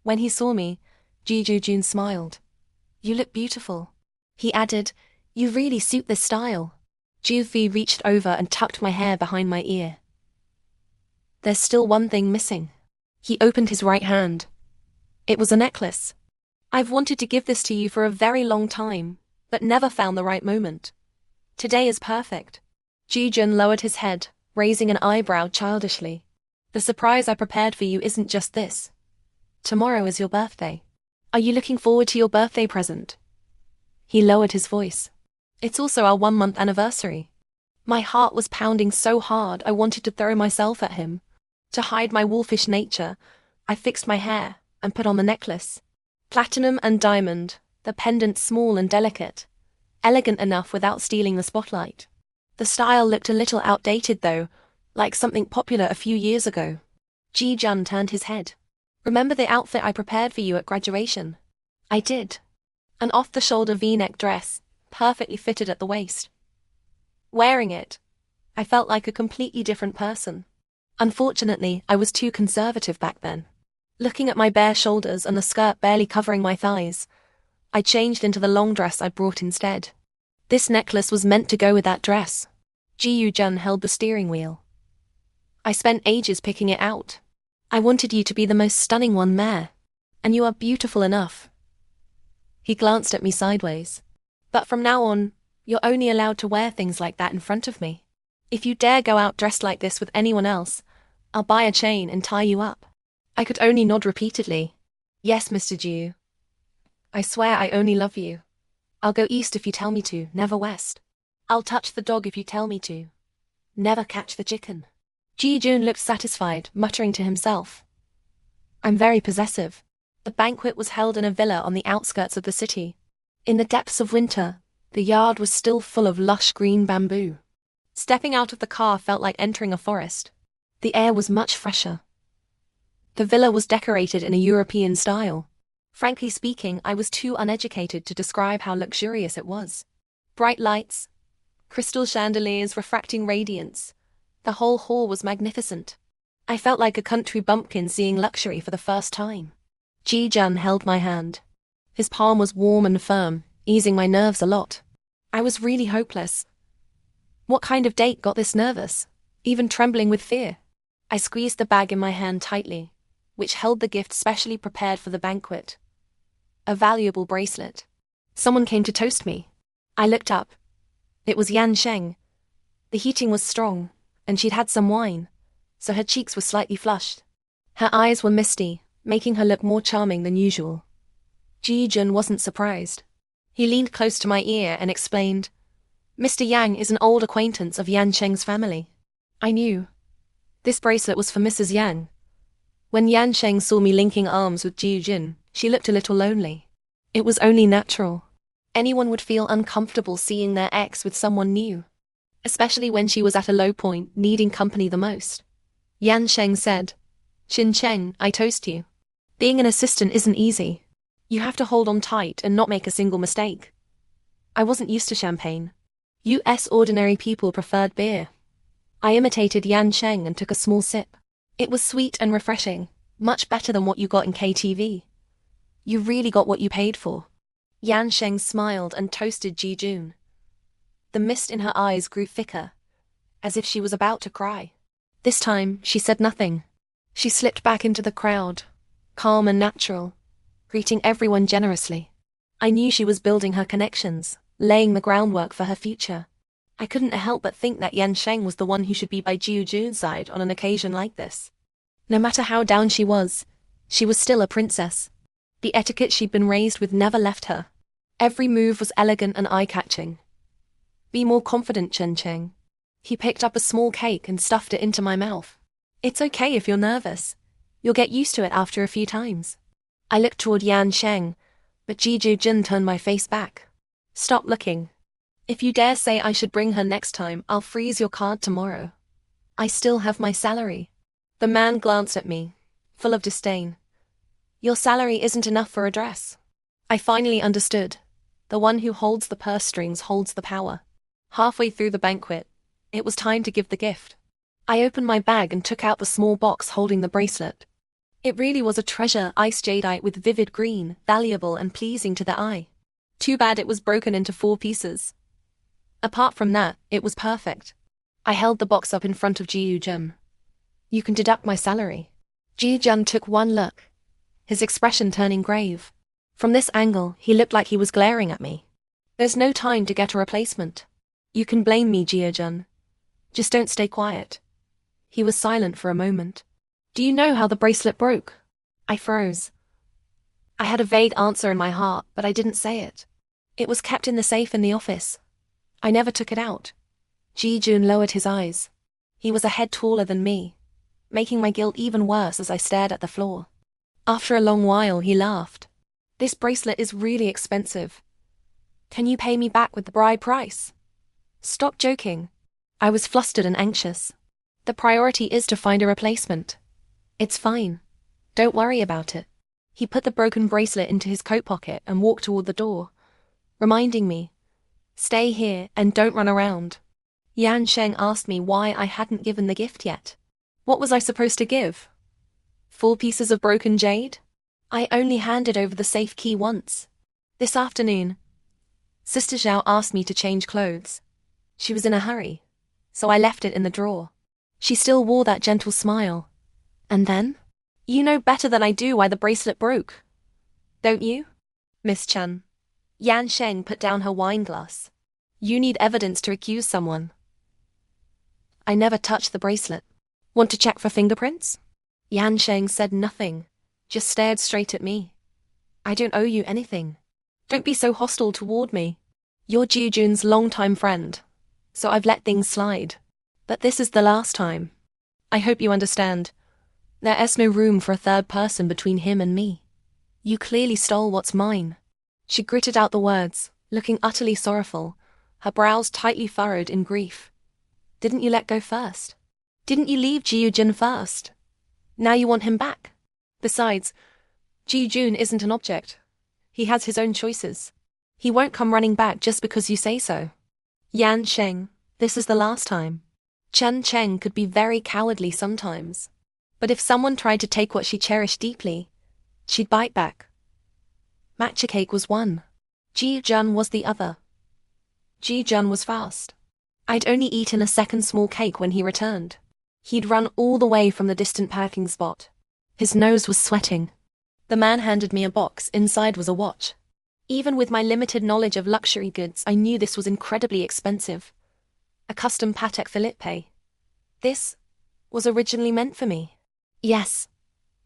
A: When he saw me, Gu Zhun smiled. You look beautiful. He added, you really suit this style. Ju Fi reached over and tucked my hair behind my ear. There's still one thing missing. He opened his right hand. It was a necklace. I've wanted to give this to you for a very long time, but never found the right moment. Today is perfect. Gu Zhun lowered his head, raising an eyebrow childishly. The surprise I prepared for you isn't just this. Tomorrow is your birthday. Are you looking forward to your birthday present? He lowered his voice. It's also our 1-month anniversary. My heart was pounding so hard I wanted to throw myself at him. To hide my wolfish nature, I fixed my hair and put on the necklace. Platinum and diamond, the pendant small and delicate. Elegant enough without stealing the spotlight. The style looked a little outdated though, like something popular a few years ago. Gu Zhun turned his head. Remember the outfit I prepared for you at graduation? I did. An off-the-shoulder V-neck dress, perfectly fitted at the waist. Wearing it, I felt like a completely different person. Unfortunately, I was too conservative back then. Looking at my bare shoulders and the skirt barely covering my thighs, I changed into the long dress I brought instead. This necklace was meant to go with that dress. Gu Zhun held the steering wheel. I spent ages picking it out. I wanted you to be the most stunning one there, and you are beautiful enough. He glanced at me sideways. But from now on, you're only allowed to wear things like that in front of me. If you dare go out dressed like this with anyone else, I'll buy a chain and tie you up. I could only nod repeatedly. Yes, Mr. Gu. I swear I only love you. I'll go east if you tell me to, never west. I'll touch the dog if you tell me to. Never catch the chicken. Gu Zhun looked satisfied, muttering to himself. I'm very possessive. The banquet was held in a villa on the outskirts of the city. In the depths of winter, the yard was still full of lush green bamboo. Stepping out of the car felt like entering a forest. The air was much fresher. The villa was decorated in a European style. Frankly speaking, I was too uneducated to describe how luxurious it was. Bright lights, crystal chandeliers refracting radiance, The whole hall was magnificent. I felt like a country bumpkin seeing luxury for the first time. Gu Zhun held my hand. His palm was warm and firm, easing my nerves a lot. I was really hopeless. What kind of date got this nervous, even trembling with fear? I squeezed the bag in my hand tightly, which held the gift specially prepared for the banquet. A valuable bracelet. Someone came to toast me. I looked up. It was Chen Cheng. The heating was strong, and she'd had some wine, so her cheeks were slightly flushed. Her eyes were misty, making her look more charming than usual. Gu Zhun wasn't surprised. He leaned close to my ear and explained, "Mr. Yang is an old acquaintance of Chen Cheng's family." I knew. This bracelet was for Mrs. Yang. When Chen Cheng saw me linking arms with Gu Zhun, she looked a little lonely. It was only natural. Anyone would feel uncomfortable seeing their ex with someone new, especially when she was at a low point, needing company the most. Chen Cheng said, "Chen Cheng, I toast you. Being an assistant isn't easy. You have to hold on tight and not make a single mistake." I wasn't used to champagne. US ordinary people preferred beer. I imitated Chen Cheng and took a small sip. It was sweet and refreshing, much better than what you got in KTV. You really got what you paid for. Chen Cheng smiled and toasted Gu Zhun. The mist in her eyes grew thicker, as if she was about to cry. This time, she said nothing. She slipped back into the crowd, calm and natural, greeting everyone generously. I knew she was building her connections, laying the groundwork for her future. I couldn't help but think that Chen Cheng was the one who should be by Gu Zhun's side on an occasion like this. No matter how down she was still a princess. The etiquette she'd been raised with never left her. Every move was elegant and eye-catching. "Be more confident, Chen Cheng." He picked up a small cake and stuffed it into my mouth. "It's okay if you're nervous. You'll get used to it after a few times." I looked toward Chen Cheng, but Gu Zhun turned my face back. "Stop looking. If you dare say I should bring her next time, I'll freeze your card tomorrow. I still have my salary." The man glanced at me, full of disdain. "Your salary isn't enough for a dress." I finally understood. The one who holds the purse strings holds the power. Halfway through the banquet, it was time to give the gift. I opened my bag and took out the small box holding the bracelet. It really was a treasure, ice jadeite with vivid green, valuable and pleasing to the eye. Too bad it was broken into 4 pieces. Apart from that, it was perfect. I held the box up in front of Gu Zhun. "You can deduct my salary." Gu Zhun took one look, his expression turning grave. From this angle, he looked like he was glaring at me. "There's no time to get a replacement. You can blame me, Gu Zhun. Just don't stay quiet." He was silent for a moment. "Do you know how the bracelet broke?" I froze. I had a vague answer in my heart, but I didn't say it. "It was kept in the safe in the office. I never took it out." Gu Zhun lowered his eyes. He was a head taller than me, making my guilt even worse as I stared at the floor. After a long while, he laughed. "This bracelet is really expensive. Can you pay me back with the bride price?" "Stop joking." I was flustered and anxious. "The priority is to find a replacement. It's fine. Don't worry about it." He put the broken bracelet into his coat pocket and walked toward the door, reminding me, "Stay here and don't run around." Chen Cheng asked me why I hadn't given the gift yet. What was I supposed to give? 4 pieces of broken jade? I only handed over the safe key once. This afternoon, Sister Zhao asked me to change clothes. She was in a hurry, so I left it in the drawer. She still wore that gentle smile. And then? "You know better than I do why the bracelet broke, don't you, Miss Chen?" Chen Cheng put down her wine glass. "You need evidence to accuse someone." "I never touched the bracelet." "Want to check for fingerprints?" Chen Cheng said nothing, just stared straight at me. "I don't owe you anything. Don't be so hostile toward me. You're Gu Zhun's longtime friend, so I've let things slide. But this is the last time. I hope you understand. There is no room for a third person between him and me. You clearly stole what's mine." She gritted out the words, looking utterly sorrowful, her brows tightly furrowed in grief. "Didn't you let go first? Didn't you leave Gu Zhun first? Now you want him back? Besides, Gu Zhun isn't an object. He has his own choices. He won't come running back just because you say so. Chen Cheng, this is the last time. Chen Cheng could be very cowardly sometimes. But if someone tried to take what she cherished deeply, she'd bite back. Matcha cake was one. Gu Zhun was the other. Gu Zhun was fast. I'd only eaten a second small cake when he returned. He'd run all the way from the distant parking spot. His nose was sweating. The man handed me a box. Inside was a watch. Even with my limited knowledge of luxury goods, I knew this was incredibly expensive. A custom Patek Philippe. This was originally meant for me. Yes.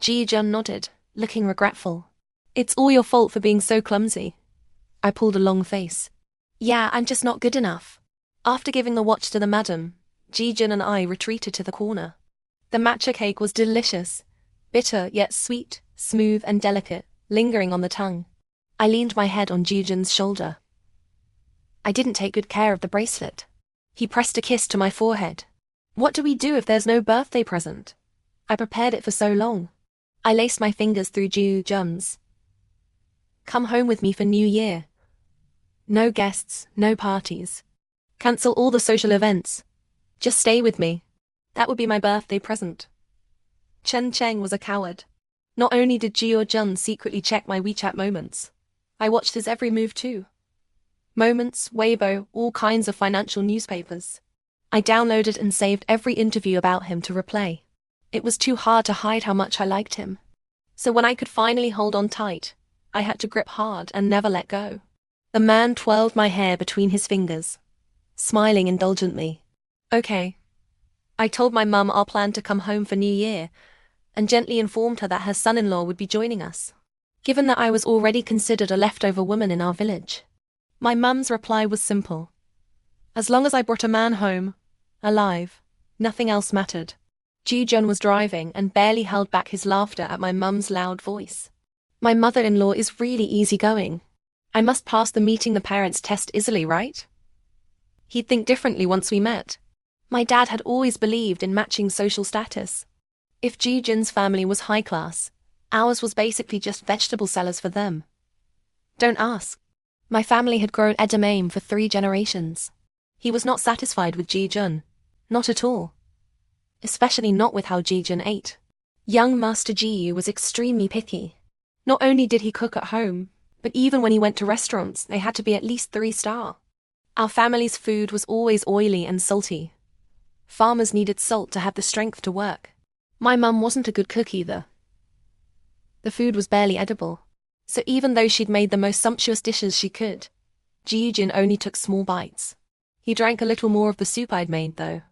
A: Gu Zhun nodded, looking regretful. It's all your fault for being so clumsy. I pulled a long face. Yeah, I'm just not good enough. After giving the watch to the madam, Gu Zhun and I retreated to the corner. The matcha cake was delicious, bitter yet sweet, smooth and delicate, lingering on the tongue. I leaned my head on Gu Zhun's shoulder. I didn't take good care of the bracelet. He pressed a kiss to my forehead. What do we do if there's no birthday present? I prepared it for so long. I laced my fingers through Gu Zhun's. Come home with me for New Year. No guests, no parties. Cancel all the social events. Just stay with me. That would be my birthday present. Chen Cheng was a coward. Not only did Gu Zhun secretly check my WeChat moments, I watched his every move too. Moments, Weibo, all kinds of financial newspapers. I downloaded and saved every interview about him to replay. It was too hard to hide how much I liked him. So when I could finally hold on tight, I had to grip hard and never let go. The man twirled my hair between his fingers, smiling indulgently. Okay. I told my mum I'll plan to come home for New Year, and gently informed her that her son-in-law would be joining us, given that I was already considered a leftover woman in our village. My mum's reply was simple. As long as I brought a man home, alive, nothing else mattered. Gu Zhun was driving and barely held back his laughter at my mum's loud voice. My mother-in-law is really easygoing. I must pass the meeting the parents test easily, right? He'd think differently once we met. My dad had always believed in matching social status. If Gu Zhun's family was high class, ours was basically just vegetable sellers for them. Don't ask. My family had grown edamame for 3 generations. He was not satisfied with Gu Zhun. Not at all. Especially not with how Gu Zhun ate. Young Master Gu was extremely picky. Not only did he cook at home, but even when he went to restaurants, they had to be at least 3-star. Our family's food was always oily and salty. Farmers needed salt to have the strength to work. My mum wasn't a good cook either. The food was barely edible. So even though she'd made the most sumptuous dishes she could, Gu Zhun only took small bites. He drank a little more of the soup I'd made, though.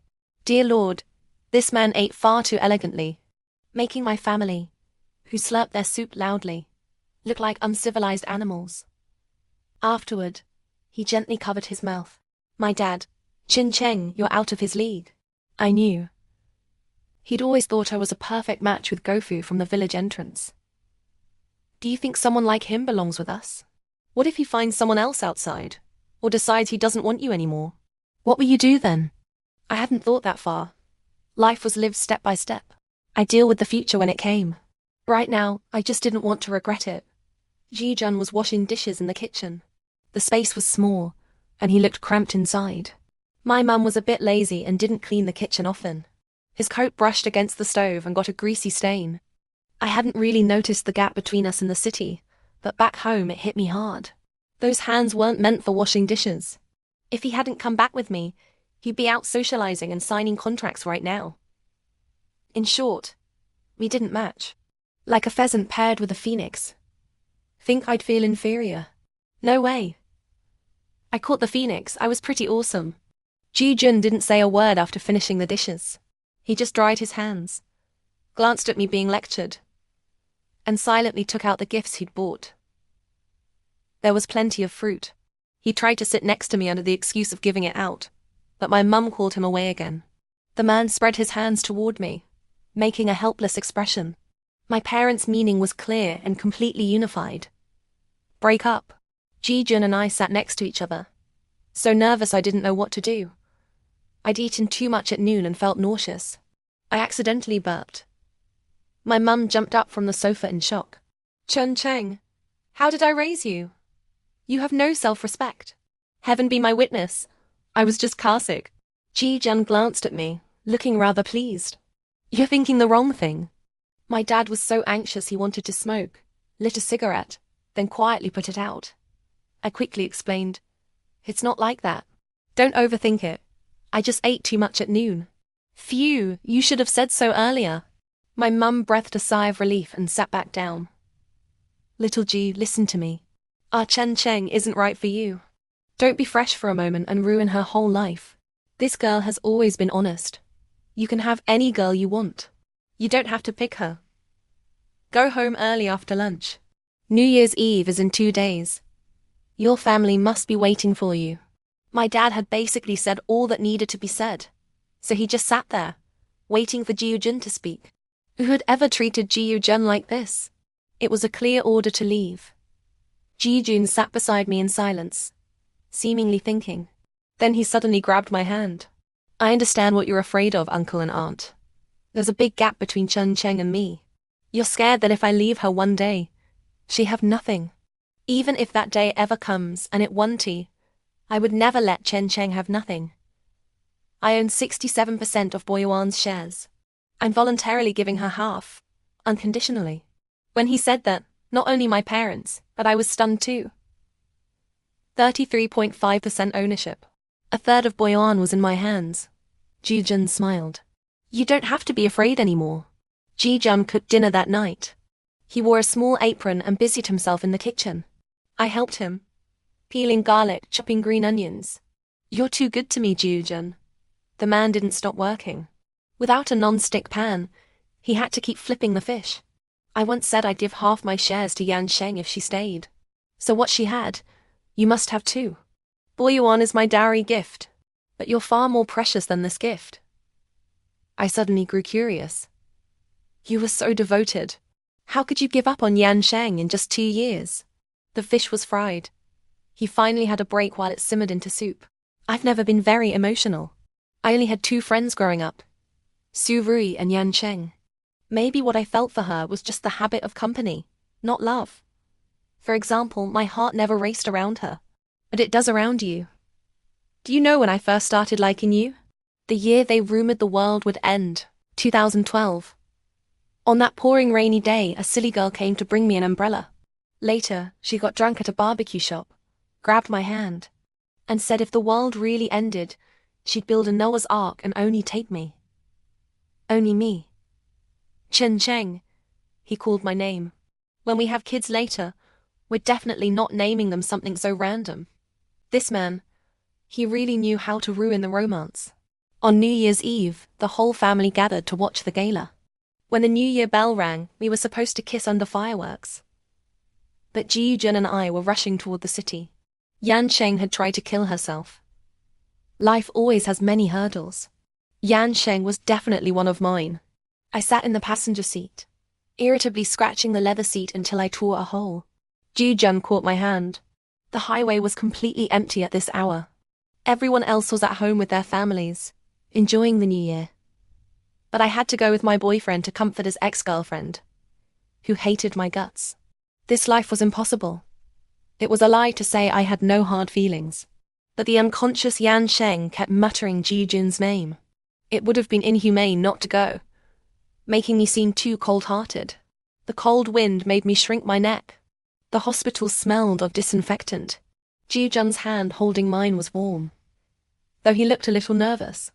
A: Dear Lord, this man ate far too elegantly, making my family, who slurped their soup loudly, look like uncivilized animals. Afterward, he gently covered his mouth. My dad, Chen Cheng, you're out of his league. I knew. He'd always thought I was a perfect match with Gofu from the village entrance. Do you think someone like him belongs with us? What if he finds someone else outside, or decides he doesn't want you anymore? What will you do then? I hadn't thought that far. Life was lived step by step. I'd deal with the future when it came. Right now, I just didn't want to regret it. Gu Zhun was washing dishes in the kitchen. The space was small, and he looked cramped inside. My mum was a bit lazy and didn't clean the kitchen often. His coat brushed against the stove and got a greasy stain. I hadn't really noticed the gap between us in the city, but back home it hit me hard. Those hands weren't meant for washing dishes. If he hadn't come back with me, he'd be out socializing and signing contracts right now. In short, we didn't match. Like a pheasant paired with a phoenix. Think I'd feel inferior? No way. I caught the phoenix. I was pretty awesome. Gu Zhun didn't say a word after finishing the dishes. He just dried his hands, glanced at me being lectured, and silently took out the gifts he'd bought. There was plenty of fruit. He tried to sit next to me under the excuse of giving it out, but my mum called him away again. The man spread his hands toward me, making a helpless expression. My parents' meaning was clear and completely unified. Break up. Gu Zhun and I sat next to each other, so nervous I didn't know what to do. I'd eaten too much at noon and felt nauseous. I accidentally burped. My mum jumped up from the sofa in shock. Chen Cheng, how did I raise you? You have no self-respect. Heaven be my witness. I was just car sick. Gu Zhun glanced at me, looking rather pleased. You're thinking the wrong thing. My dad was so anxious he wanted to smoke, lit a cigarette, then quietly put it out. I quickly explained, it's not like that. Don't overthink it. I just ate too much at noon. Phew, you should have said so earlier. My mum breathed a sigh of relief and sat back down. Little G, listen to me. Our Chen Cheng isn't right for you. Don't be fresh for a moment and ruin her whole life. This girl has always been honest. You can have any girl you want. You don't have to pick her. Go home early after lunch. New Year's Eve is in 2 days. Your family must be waiting for you. My dad had basically said all that needed to be said. So he just sat there, waiting for Gu Zhun to speak. Who had ever treated Gu Zhun like this? It was a clear order to leave. Gu Zhun sat beside me in silence, seemingly thinking. Then he suddenly grabbed my hand. I understand what you're afraid of, uncle and aunt. There's a big gap between Chen Cheng and me. You're scared that if I leave her one day, she'll have nothing. Even if that day ever comes, and it won't, I would never let Chen Cheng have nothing. I own 67% of Boyuan's shares. I'm voluntarily giving her half, unconditionally. When he said that, not only my parents, but I was stunned too. 33.5% ownership. A third of Boyuan was in my hands. Gu Zhun smiled. You don't have to be afraid anymore. Gu Zhun cooked dinner that night. He wore a small apron and busied himself in the kitchen. I helped him, peeling garlic, chopping green onions. You're too good to me, Gu Zhun. The man didn't stop working. Without a non-stick pan, he had to keep flipping the fish. I once said I'd give half my shares to Yan Sheng if she stayed. So what she had, you must have too. Boyuan is my dowry gift, but you're far more precious than this gift. I suddenly grew curious. You were so devoted. How could you give up on Yan Sheng in just 2 years? The fish was fried. He finally had a break while it simmered into soup. I've never been very emotional. I only had 2 friends growing up, Su Rui and Yan Sheng. Maybe what I felt for her was just the habit of company, not love. For example, my heart never raced around her. But it does around you. Do you know when I first started liking you? The year they rumored the world would end, 2012. On that pouring rainy day, a silly girl came to bring me an umbrella. Later, she got drunk at a barbecue shop, grabbed my hand, and said if the world really ended, she'd build a Noah's Ark and only take me. Only me. Chen Cheng. He called my name. When we have kids later, we're definitely not naming them something so random. This man, he really knew how to ruin the romance. On New Year's Eve, the whole family gathered to watch the gala. When the New Year bell rang, we were supposed to kiss under fireworks. But Gu Zhun and I were rushing toward the city. Yan Sheng had tried to kill herself. Life always has many hurdles. Yan Sheng was definitely one of mine. I sat in the passenger seat, irritably scratching the leather seat until I tore a hole. Gu Zhun caught my hand. The highway was completely empty at this hour. Everyone else was at home with their families, enjoying the new year. But I had to go with my boyfriend to comfort his ex-girlfriend, who hated my guts. This life was impossible. It was a lie to say I had no hard feelings. But the unconscious Yan Sheng kept muttering Gu Zhun's name. It would have been inhumane not to go, making me seem too cold-hearted. The cold wind made me shrink my neck. The hospital smelled of disinfectant. Gu Zhun's hand holding mine was warm, though he looked a little nervous.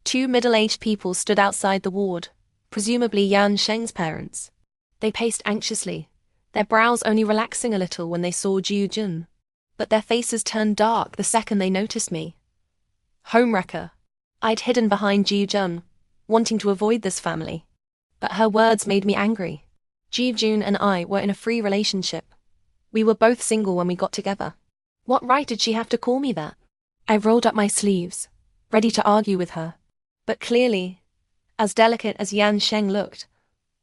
A: 2 middle-aged people stood outside the ward, presumably Yan Sheng's parents. They paced anxiously, their brows only relaxing a little when they saw Gu Zhun. But their faces turned dark the second they noticed me. Homewrecker. I'd hidden behind Gu Zhun, wanting to avoid this family. But her words made me angry. Gu Zhun and I were in a free relationship. We were both single when we got together. What right did she have to call me that? I rolled up my sleeves, ready to argue with her. But clearly, as delicate as Yan Sheng looked,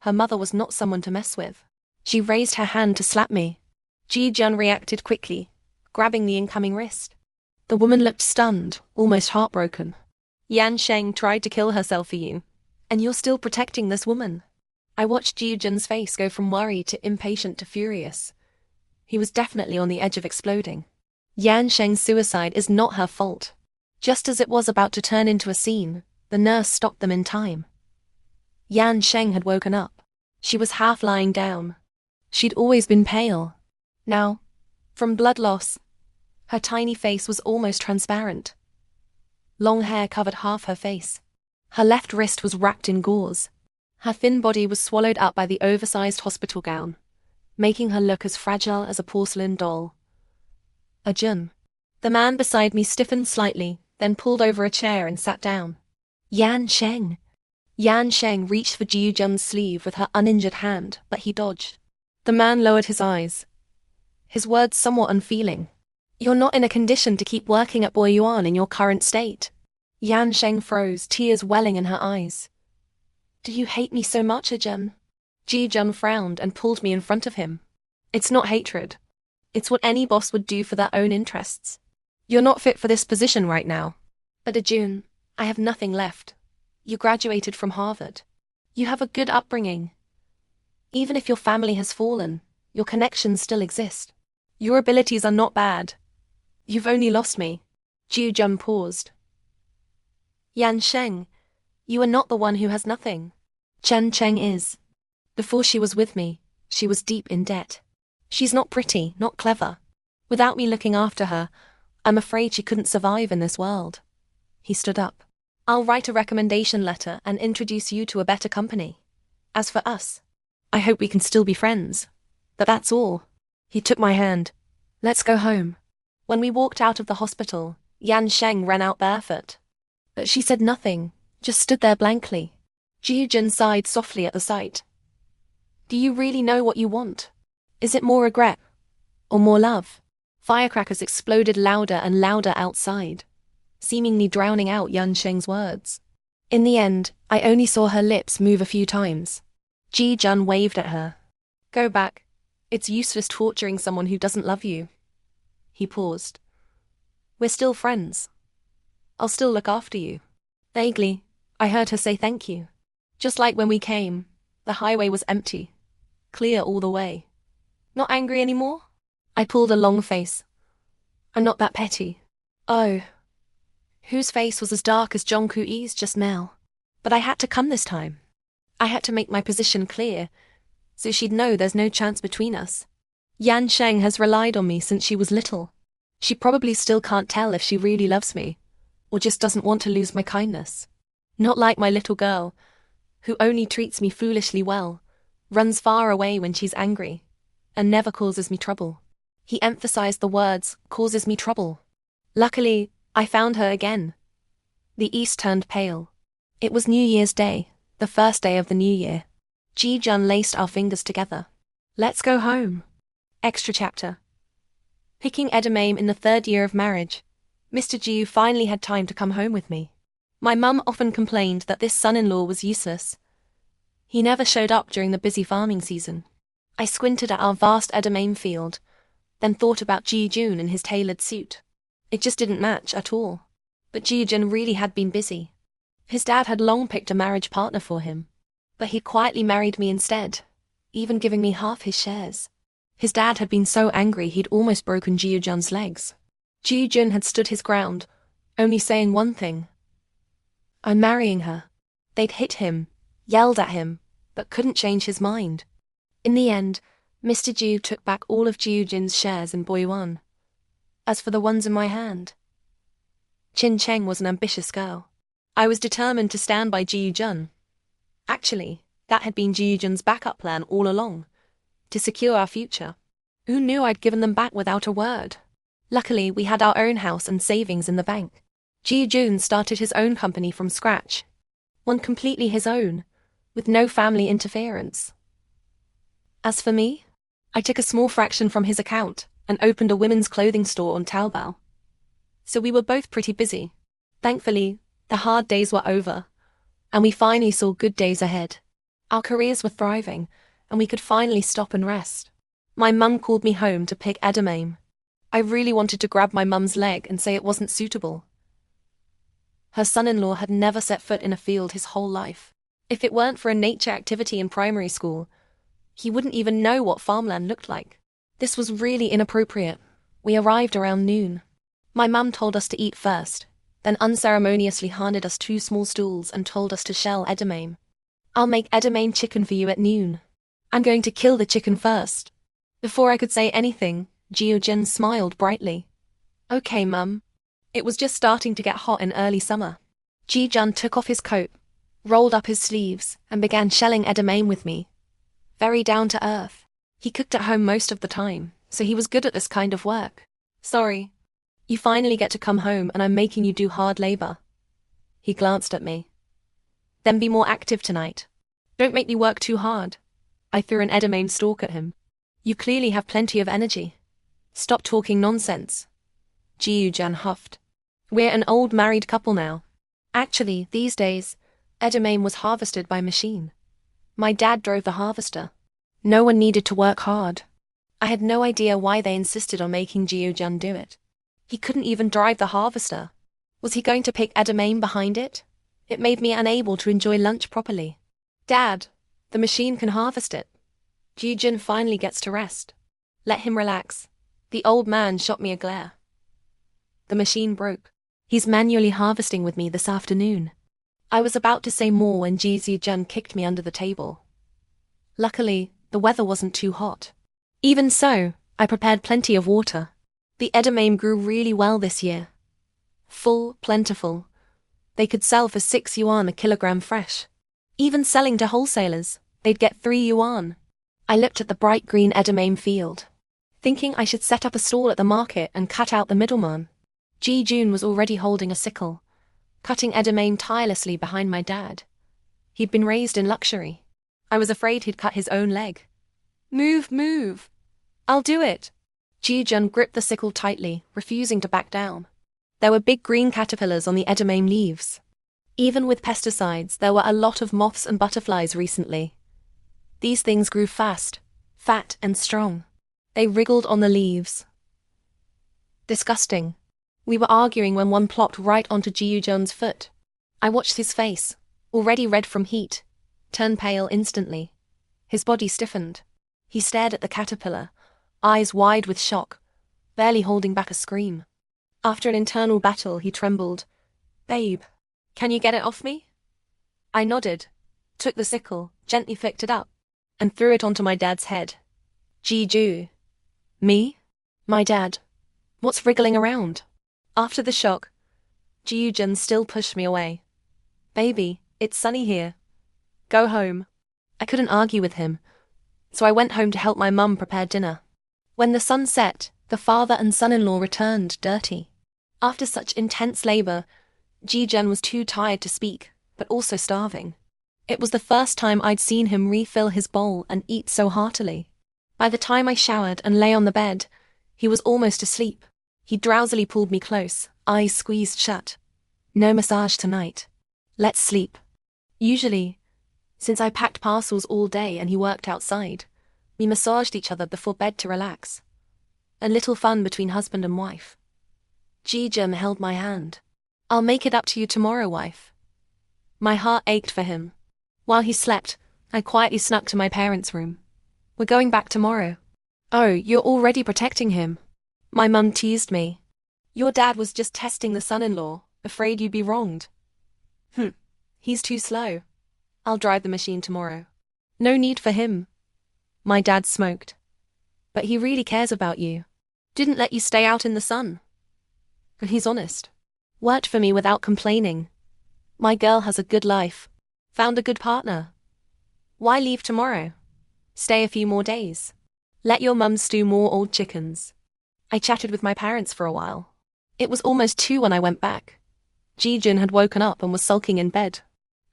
A: her mother was not someone to mess with. She raised her hand to slap me. Gu Zhun reacted quickly, grabbing the incoming wrist. The woman looked stunned, almost heartbroken. Yan Sheng tried to kill herself for you, and you're still protecting this woman. I watched Gu Zhun's face go from worry to impatient to furious. He was definitely on the edge of exploding. Yan Sheng's suicide is not her fault. Just as it was about to turn into a scene, the nurse stopped them in time. Yan Sheng had woken up. She was half lying down. She'd always been pale. Now, from blood loss, her tiny face was almost transparent. Long hair covered half her face. Her left wrist was wrapped in gauze. Her thin body was swallowed up by the oversized hospital gown, making her look as fragile as a porcelain doll. Gu Zhun. The man beside me stiffened slightly, then pulled over a chair and sat down. Yan Sheng. Yan Sheng reached for Gu Zhun's sleeve with her uninjured hand, but he dodged. The man lowered his eyes, his words somewhat unfeeling. You're not in a condition to keep working at Boyuan in your current state. Yan Sheng froze, tears welling in her eyes. Do you hate me so much, Gu Zhun? Gu Zhun frowned and pulled me in front of him. It's not hatred. It's what any boss would do for their own interests. You're not fit for this position right now. But Gu Zhun, I have nothing left. You graduated from Harvard. You have a good upbringing. Even if your family has fallen, your connections still exist. Your abilities are not bad. You've only lost me. Gu Zhun paused. Yan Sheng, you are not the one who has nothing. Chen Cheng is. Before she was with me, she was deep in debt. She's not pretty, not clever. Without me looking after her, I'm afraid she couldn't survive in this world. He stood up. I'll write a recommendation letter and introduce you to a better company. As for us, I hope we can still be friends. But that's all. He took my hand. Let's go home. When we walked out of the hospital, Yan Sheng ran out barefoot. But she said nothing, just stood there blankly. Gu Zhun sighed softly at the sight. Do you really know what you want? Is it more regret? Or more love? Firecrackers exploded louder and louder outside, seemingly drowning out Yan Sheng's words. In the end, I only saw her lips move a few times. Gu Zhun waved at her. Go back. It's useless torturing someone who doesn't love you. He paused. We're still friends. I'll still look after you. Vaguely, I heard her say thank you. Just like when we came, the highway was empty. Clear all the way. Not angry anymore? I pulled a long face. I'm not that petty. Oh. Whose face was as dark as Zhong Kui's just now? But I had to come this time. I had to make my position clear, so she'd know there's no chance between us. Yan Sheng has relied on me since she was little. She probably still can't tell if she really loves me, or just doesn't want to lose my kindness. Not like my little girl, who only treats me foolishly well, runs far away when she's angry, and never causes me trouble. He emphasized the words, causes me trouble. Luckily, I found her again. The east turned pale. It was New Year's Day, the first day of the new year. Gu Zhun laced our fingers together. Let's go home. Extra chapter. Picking edamame in the 3rd year of marriage, Mr. Gu finally had time to come home with me. My mum often complained that this son-in-law was useless. He never showed up during the busy farming season. I squinted at our vast edamame field, then thought about Gu Zhun in his tailored suit. It just didn't match at all. But Gu Zhun really had been busy. His dad had long picked a marriage partner for him, but he quietly married me instead, even giving me half his shares. His dad had been so angry he'd almost broken Gu Zhun's legs. Gu Zhun had stood his ground, only saying one thing. I'm marrying her. They'd hit him, yelled at him, but couldn't change his mind. In the end, Mr. Gu took back all of Gu Zhun's shares in Boyuan. As for the ones in my hand, Chen Cheng was an ambitious girl. I was determined to stand by Gu Zhun. Actually, that had been Gu Zhun's backup plan all along, to secure our future. Who knew I'd given them back without a word? Luckily, we had our own house and savings in the bank. Gu Zhun started his own company from scratch, one completely his own, with no family interference. As for me, I took a small fraction from his account and opened a women's clothing store on Taobao. So we were both pretty busy. Thankfully, the hard days were over, and we finally saw good days ahead. Our careers were thriving, and we could finally stop and rest. My mum called me home to pick edamame. I really wanted to grab my mum's leg and say it wasn't suitable. Her son-in-law had never set foot in a field his whole life. If it weren't for a nature activity in primary school, he wouldn't even know what farmland looked like. This was really inappropriate. We arrived around noon. My mum told us to eat first, then unceremoniously handed us 2 small stools and told us to shell edamame. I'll make edamame chicken for you at noon. I'm going to kill the chicken first. Before I could say anything, Gu Zhun smiled brightly. Okay, Mum. It was just starting to get hot in early summer. Gu Zhun took off his coat, rolled up his sleeves, and began shelling edamame with me. Very down to earth. He cooked at home most of the time, so he was good at this kind of work. Sorry. You finally get to come home and I'm making you do hard labor. He glanced at me. Then be more active tonight. Don't make me work too hard. I threw an edamame stalk at him. You clearly have plenty of energy. Stop talking nonsense. Gu Zhun huffed. We're an old married couple now. Actually, these days, edamame was harvested by machine. My dad drove the harvester. No one needed to work hard. I had no idea why they insisted on making Gu Zhun do it. He couldn't even drive the harvester. Was he going to pick edamame behind it? It made me unable to enjoy lunch properly. Dad, the machine can harvest it. Gu Zhun finally gets to rest. Let him relax. The old man shot me a glare. The machine broke. He's manually harvesting with me this afternoon. I was about to say more when Gu Zhun kicked me under the table. Luckily, the weather wasn't too hot. Even so, I prepared plenty of water. The edamame grew really well this year. Full, plentiful. They could sell for 6 yuan a kilogram fresh. Even selling to wholesalers, they'd get 3 yuan. I looked at the bright green edamame field, thinking I should set up a stall at the market and cut out the middleman. Gu Zhun was already holding a sickle, cutting edamame tirelessly behind my dad. He'd been raised in luxury. I was afraid he'd cut his own leg. Move, move. I'll do it. Gu Zhun gripped the sickle tightly, refusing to back down. There were big green caterpillars on the edamame leaves. Even with pesticides, there were a lot of moths and butterflies recently. These things grew fast, fat and strong. They wriggled on the leaves. Disgusting. We were arguing when one plopped right onto Gu Zhun's foot. I watched his face, already red from heat, turn pale instantly. His body stiffened. He stared at the caterpillar, eyes wide with shock, barely holding back a scream. After an internal battle, he trembled. Babe, can you get it off me? I nodded, took the sickle, gently flicked it up, and threw it onto my dad's head. Gu Zhun. Me? My dad. What's wriggling around? After the shock, Gu Zhun still pushed me away. Baby, it's sunny here. Go home. I couldn't argue with him, so I went home to help my mum prepare dinner. When the sun set, the father and son-in-law returned dirty. After such intense labor, Gu Zhun was too tired to speak, but also starving. It was the first time I'd seen him refill his bowl and eat so heartily. By the time I showered and lay on the bed, he was almost asleep. He drowsily pulled me close, eyes squeezed shut. No massage tonight. Let's sleep. Usually, since I packed parcels all day and he worked outside, we massaged each other before bed to relax. A little fun between husband and wife. Gu Zhun held my hand. I'll make it up to you tomorrow, wife. My heart ached for him. While he slept, I quietly snuck to my parents' room. We're going back tomorrow. Oh, you're already protecting him. My mum teased me. Your dad was just testing the son-in-law, afraid you'd be wronged. He's too slow. I'll drive the machine tomorrow. No need for him. My dad smoked. But he really cares about you. Didn't let you stay out in the sun. And he's honest. Worked for me without complaining. My girl has a good life. Found a good partner. Why leave tomorrow? Stay a few more days. Let your mum stew more old chickens. I chatted with my parents for a while. It was almost 2 when I went back. Gu Zhun had woken up and was sulking in bed.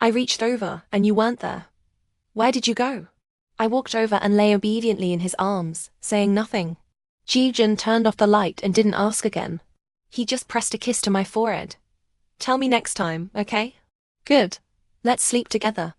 A: I reached over, and you weren't there. Where did you go? I walked over and lay obediently in his arms, saying nothing. Gu Zhun turned off the light and didn't ask again. He just pressed a kiss to my forehead. Tell me next time, okay? Good. Let's sleep together.